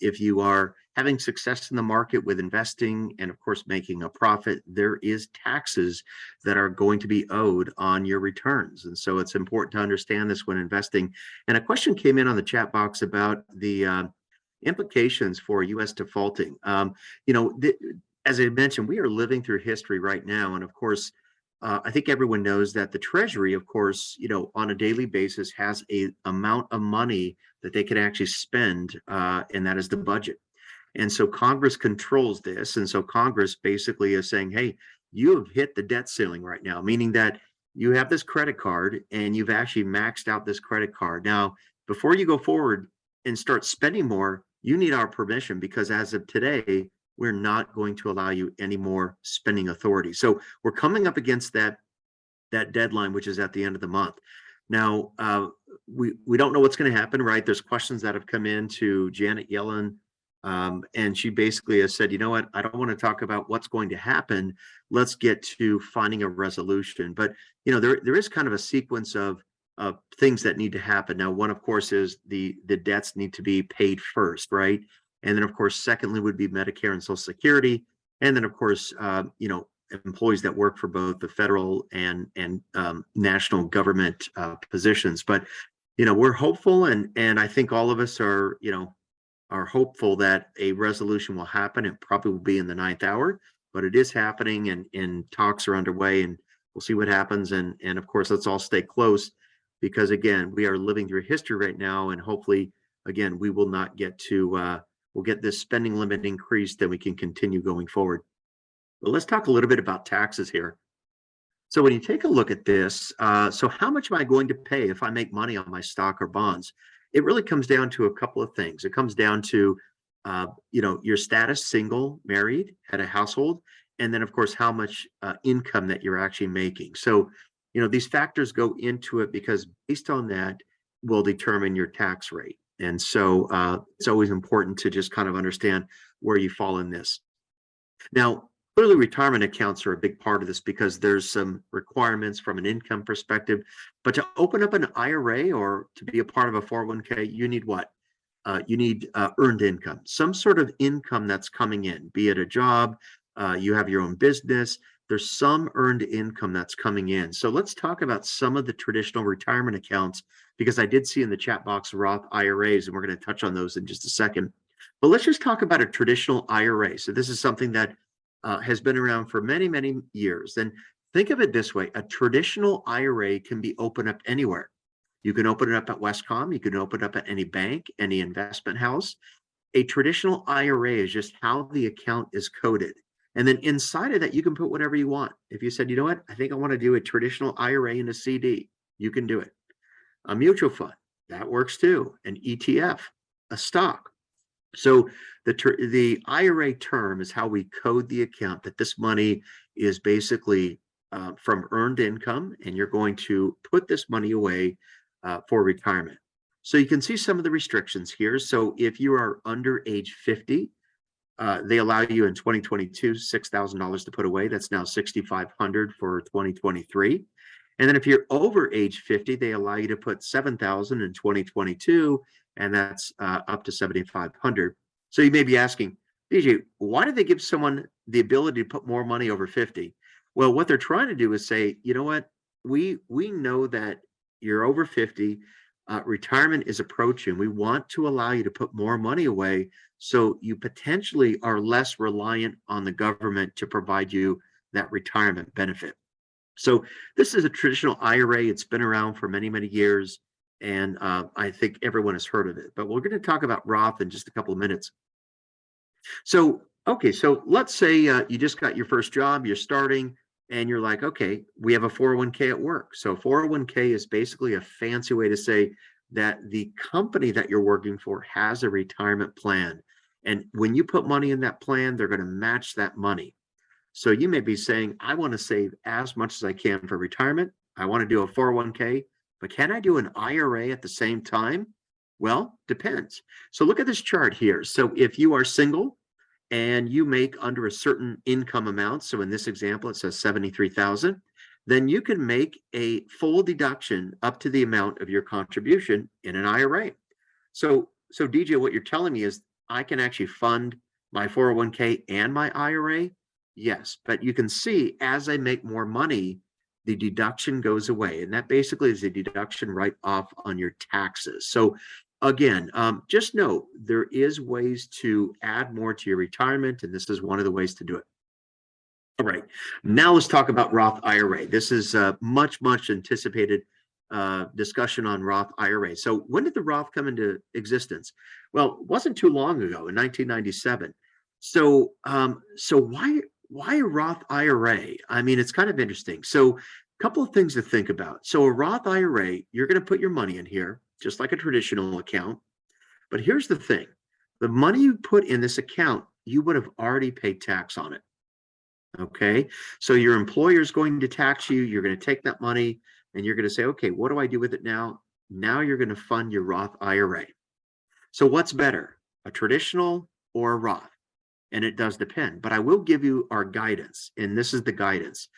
If you are having success in the market with investing and, of course, making a profit, there is taxes that are going to be owed on your returns. And so it's important to understand this when investing. And a question came in on the chat box about the implications for U.S. defaulting. As I mentioned, we are living through history right now. And of course, I think everyone knows that the Treasury, of course, on a daily basis has a amount of money that they can actually spend, and that is the budget. And so Congress controls this. And so Congress basically is saying, hey, you have hit the debt ceiling right now, meaning that you have this credit card and you've actually maxed out this credit card. Now, before you go forward and start spending more, you need our permission, because as of today, we're not going to allow you any more spending authority. So we're coming up against that deadline, which is at the end of the month. Now, we don't know what's going to happen, right? There's questions that have come in to Janet Yellen, and she basically has said, you know what, I don't want to talk about what's going to happen. Let's get to finding a resolution. But, there is kind of a sequence of things that need to happen. Now, one, of course, is the debts need to be paid first, right? And then, of course, secondly would be Medicare and Social Security. And then, of course, employees that work for both the federal and national government positions. But, we're hopeful, and I think all of us are hopeful that a resolution will happen. It probably will be in the 9th hour, but it is happening, and talks are underway, and we'll see what happens. And of course, let's all stay close, because again, we are living through history right now, and hopefully, again, we will not get to we'll get this spending limit increased, then we can continue going forward. But let's talk a little bit about taxes here. So when you take a look at this, so how much am I going to pay if I make money on my stock or bonds? It really comes down to a couple of things. It comes down to, your status, single, married, had a household, and then of course, how much income that you're actually making. So, these factors go into it, because based on that will determine your tax rate. And so it's always important to just kind of understand where you fall in this. Now, clearly, retirement accounts are a big part of this, because there's some requirements from an income perspective. But to open up an IRA or to be a part of a 401k, you need what? You need earned income, some sort of income that's coming in, be it a job, you have your own business, there's some earned income that's coming in. So let's talk about some of the traditional retirement accounts, because I did see in the chat box Roth IRAs, and we're going to touch on those in just a second. But let's just talk about a traditional IRA. So this is something that has been around for many, many years. And think of it this way: a traditional IRA can be opened up anywhere. You can open it up at Wescom. You can open it up at any bank, any investment house. A traditional IRA is just how the account is coded. And then inside of that, you can put whatever you want. If you said, you know what, I think I want to do a traditional IRA and a CD, you can do it. A mutual fund, that works too. An ETF, a stock. So the IRA term is how we code the account, that this money is basically from earned income, and you're going to put this money away for retirement. So you can see some of the restrictions here. So if you are under age 50, they allow you in 2022 $6,000 to put away. That's now $6,500 for 2023. And then if you're over age 50, they allow you to put $7,000 in 2022, and that's up to $7,500. So you may be asking, DJ, why do they give someone the ability to put more money over 50? Well, what they're trying to do is say, you know what, we know that you're over 50, retirement is approaching. We want to allow you to put more money away, so you potentially are less reliant on the government to provide you that retirement benefit. So this is a traditional IRA. It's been around for many, many years, and I think everyone has heard of it. But we're going to talk about Roth in just a couple of minutes. So, okay, so let's say you just got your first job, you're starting, and you're like, okay, we have a 401k at work. So 401k is basically a fancy way to say that the company that you're working for has a retirement plan. And when you put money in that plan, they're going to match that money. So you may be saying, I want to save as much as I can for retirement. I want to do a 401k, but can I do an IRA at the same time? Well, depends. So look at this chart here. So if you are single and you make under a certain income amount, so in this example, it says 73,000, then you can make a full deduction up to the amount of your contribution in an IRA. So DJ, what you're telling me is I can actually fund my 401k and my IRA? Yes, but you can see as I make more money, the deduction goes away. And that basically is a deduction right off on your taxes. So again, just know there is ways to add more to your retirement, and this is one of the ways to do it. All right, now let's talk about Roth IRA. This is a much anticipated discussion on Roth IRA. So when did the Roth come into existence? Well, it wasn't too long ago, in 1997. So why a Roth IRA? I mean, it's kind of interesting. So a couple of things to think about. So a Roth IRA, you're going to put your money in here, just like a traditional account. But here's the thing. The money you put in this account, you would have already paid tax on it. Okay. So your employer is going to tax you. You're going to take that money and you're going to say, okay, what do I do with it now? Now you're going to fund your Roth IRA. So what's better, a traditional or a Roth? And it does depend, but I will give you our guidance. And this is the guidance.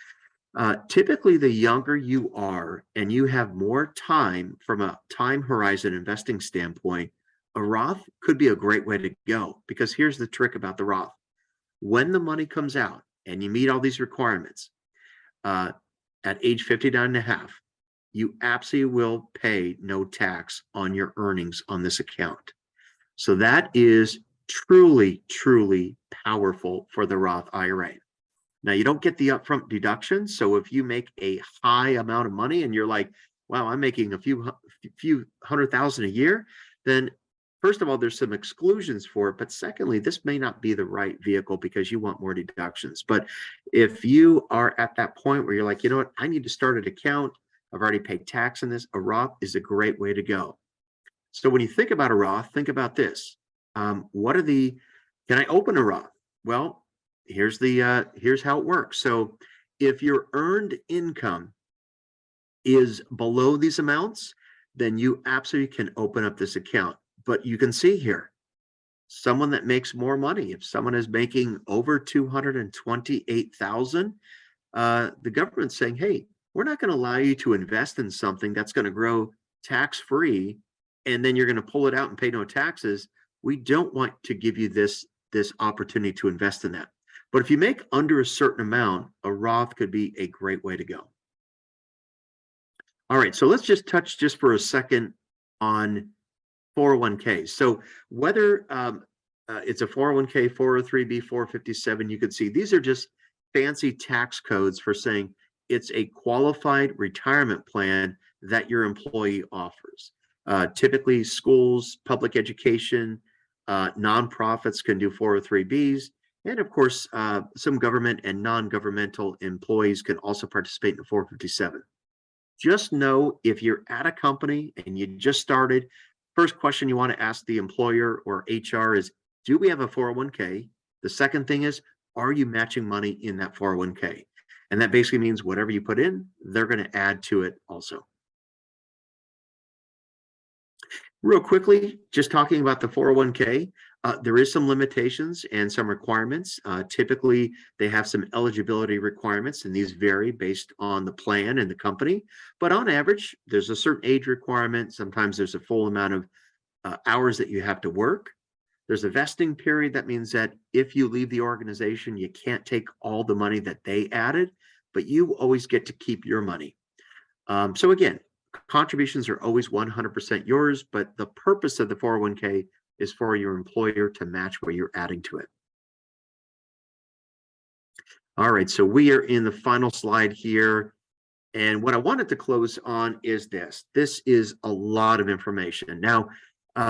Typically, the younger you are and you have more time from a time horizon investing standpoint, a Roth could be a great way to go, because here's the trick about the Roth. When the money comes out and you meet all these requirements, at age 59 and a half, you absolutely will pay no tax on your earnings on this account. So that is truly, truly powerful for the Roth IRA. Now, you don't get the upfront deduction. So if you make a high amount of money and you're like, wow, I'm making a few $100,000 a year, then first of all, there's some exclusions for it. But secondly, this may not be the right vehicle because you want more deductions. But if you are at that point where you're like, you know what, I need to start an account, I've already paid tax on this, a Roth is a great way to go. So when you think about a Roth, think about this. Can I open a Roth? Well, here's how it works. So if your earned income is below these amounts, then you absolutely can open up this account. But you can see here, someone that makes more money, if someone is making over 228,000, the government's saying, hey, we're not going to allow you to invest in something that's going to grow tax-free, and then you're going to pull it out and pay no taxes. We don't want to give you this opportunity to invest in that. But if you make under a certain amount, a Roth could be a great way to go. All right, so let's just touch just for a second on 401k. So whether it's a 401k, 403b, 457, you can see these are just fancy tax codes for saying it's a qualified retirement plan that your employee offers. Typically, schools, public education, nonprofits can do 403bs. And of course, some government and non-governmental employees can also participate in 457. Just know if you're at a company and you just started, first question you want to ask the employer or HR is, do we have a 401k? The second thing is, are you matching money in that 401k? And that basically means whatever you put in, they're going to add to it also. Real quickly, just talking about the 401k, there is some limitations and some requirements. Typically, they have some eligibility requirements, and these vary based on the plan and the company. But on average, there's a certain age requirement. Sometimes there's a full amount of hours that you have to work. There's a vesting period. That means that if you leave the organization, you can't take all the money that they added, but you always get to keep your money. So again, contributions are always 100% yours, but the purpose of the 401k is for your employer to match what you're adding to it. All right, so we are in the final slide here. And what I wanted to close on is this. This is a lot of information. Now,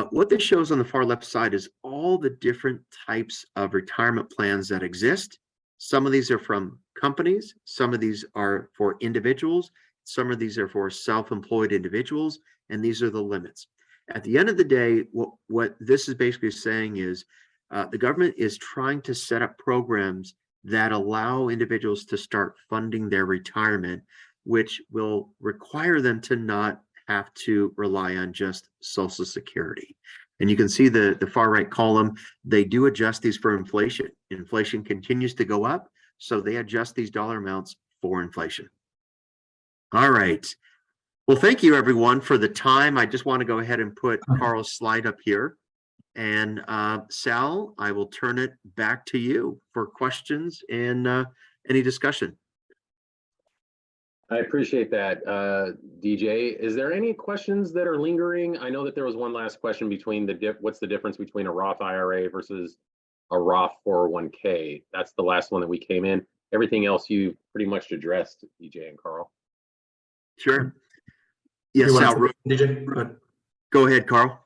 what this shows on the far left side is all the different types of retirement plans that exist. Some of these are from companies. Some of these are for individuals. Some of these are for self-employed individuals, and these are the limits. At the end of the day, what this is basically saying is the government is trying to set up programs that allow individuals to start funding their retirement, which will require them to not have to rely on just Social Security. And you can see the far right column, they do adjust these for inflation. Inflation continues to go up, so they adjust these dollar amounts for inflation. All right. Well, thank you everyone for the time. I just want to go ahead and put Carl's slide up here. And Sal, I will turn it back to you for questions and any discussion. I appreciate that, DJ. Is there any questions that are lingering? I know that there was one last question between what's the difference between a Roth IRA versus a Roth 401k? That's the last one that we came in. Everything else you pretty much addressed, DJ and Carl. Sure. Yes, Sal. DJ, go ahead, Carl.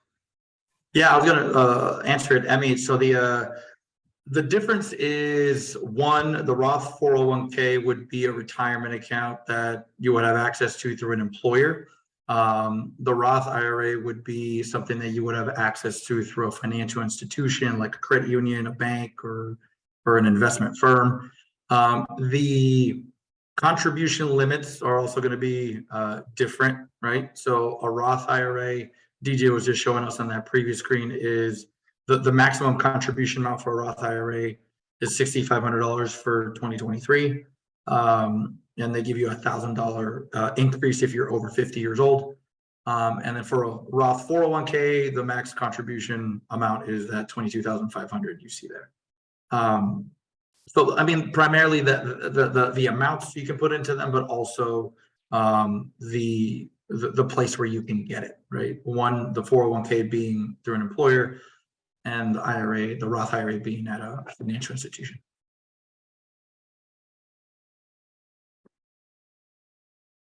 Yeah, I was going to answer it, Emmy. So the difference is, one, the Roth 401k would be a retirement account that you would have access to through an employer. The Roth IRA would be something that you would have access to through a financial institution like a credit union, a bank, or an investment firm. The contribution limits are also going to be different, right? So a Roth IRA, DJ was just showing us on that previous screen, is the maximum contribution amount for a Roth IRA is $6,500 for 2023. and they give you $1,000 increase if you're over 50 years old. And then for a Roth 401k, the max contribution amount is that 22,500 you see there. So I mean, primarily the amounts you can put into them, but also the place where you can get it, right? One, the 401k being through an employer, and the IRA, the Roth IRA, being at a financial institution.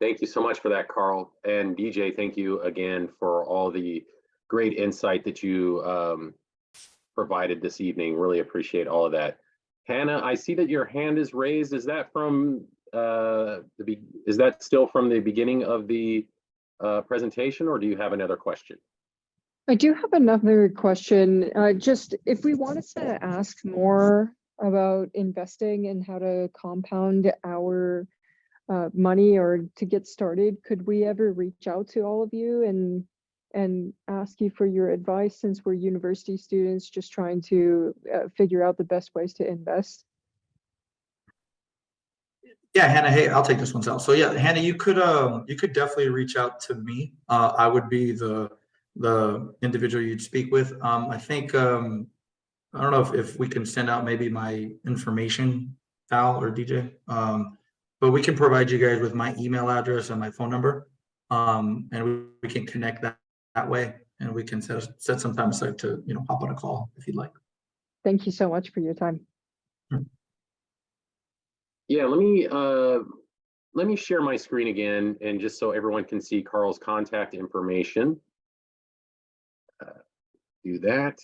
Thank you so much for that, Carl. And DJ, thank you again for all the great insight that you provided this evening. Really appreciate all of that. Hannah, I see that your hand is raised. Is that from is that still from the beginning of the presentation, or do you have another question? I do have another question. Just if we wanted to ask more about investing and how to compound our money or to get started, could we ever reach out to all of you and ask you for your advice, since we're university students just trying to figure out the best ways to invest? Yeah, Hannah, hey, I'll take this one, Sal. So yeah, Hannah, you could definitely reach out to me. I would be the individual you'd speak with. I think I don't know if we can send out maybe my information, Al or DJ, but we can provide you guys with my email address and my phone number, and we can connect that way, and we can set some time aside to hop on a call if you'd like. Thank you so much for your time. Yeah, let me share my screen again, and just so everyone can see Carl's contact information. Do that.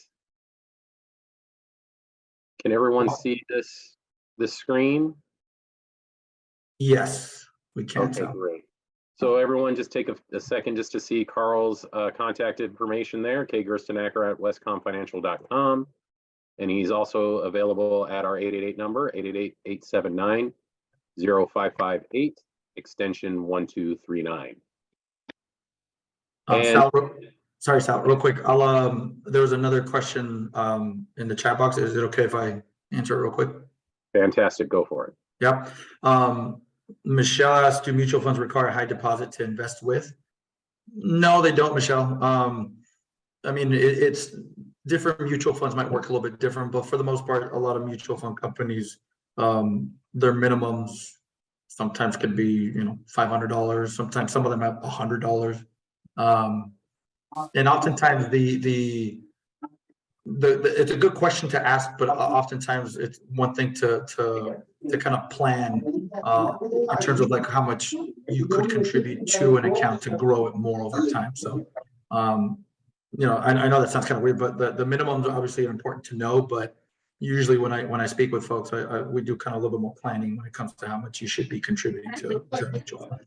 Can everyone see this screen? Yes, we can. Okay, great. So everyone just take a second just to see Carl's contact information there, kgerstenacker@wescomfinancial.com. And he's also available at our 888 number, 888-879-0558, extension 1239. Sal, sorry, Sal, real quick. There was another question in the chat box. Is it okay if I answer it real quick? Fantastic, go for it. Yep. Michelle asked, do mutual funds require a high deposit to invest with? No, they don't, Michelle. I mean, it's different. Mutual funds might work a little bit different, but for the most part, a lot of mutual fund companies, their minimums sometimes could be, $500. Sometimes some of them have $100. And oftentimes it's a good question to ask, but oftentimes it's one thing to kind of plan in terms of like how much you could contribute to an account to grow it more over time. So, I know that sounds kind of weird, but the minimums obviously are important to know. But usually when I speak with folks, we do kind of a little bit more planning when it comes to how much you should be contributing to a mutual fund.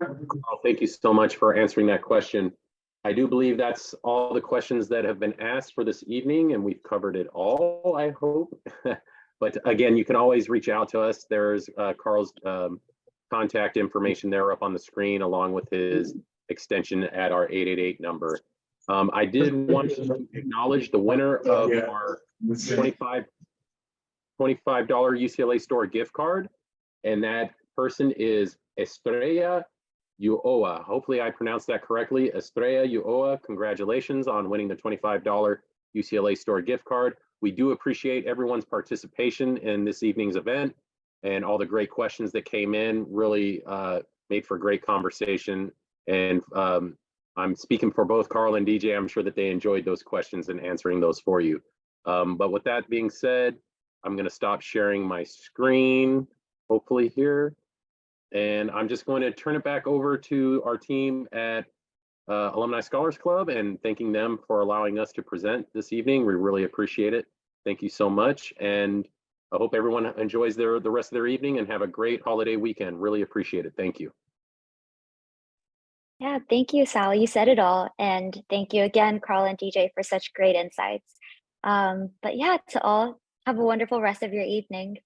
Well, thank you so much for answering that question. I do believe that's all the questions that have been asked for this evening, and we've covered it all, I hope. But again, you can always reach out to us. There's Carl's contact information there up on the screen, along with his extension at our 888 number. I did want to acknowledge the winner of our $25 UCLA store gift card, and that person is Estrella Uoa. Hopefully I pronounced that correctly. Estrella Uoa, congratulations on winning the $25 UCLA store gift card. We do appreciate everyone's participation in this evening's event and all the great questions that came in. Really made for great conversation. And I'm speaking for both Carl and DJ. I'm sure that they enjoyed those questions and answering those for you. But with that being said, I'm going to stop sharing my screen, hopefully here. And I'm just going to turn it back over to our team at Alumni Scholars Club and thanking them for allowing us to present this evening. We really appreciate it. Thank you so much. And I hope everyone enjoys the rest of their evening and have a great holiday weekend. Really appreciate it. Thank you. Yeah, thank you, Sal. You said it all. And thank you again, Carl and DJ, for such great insights. But yeah, to all, have a wonderful rest of your evening.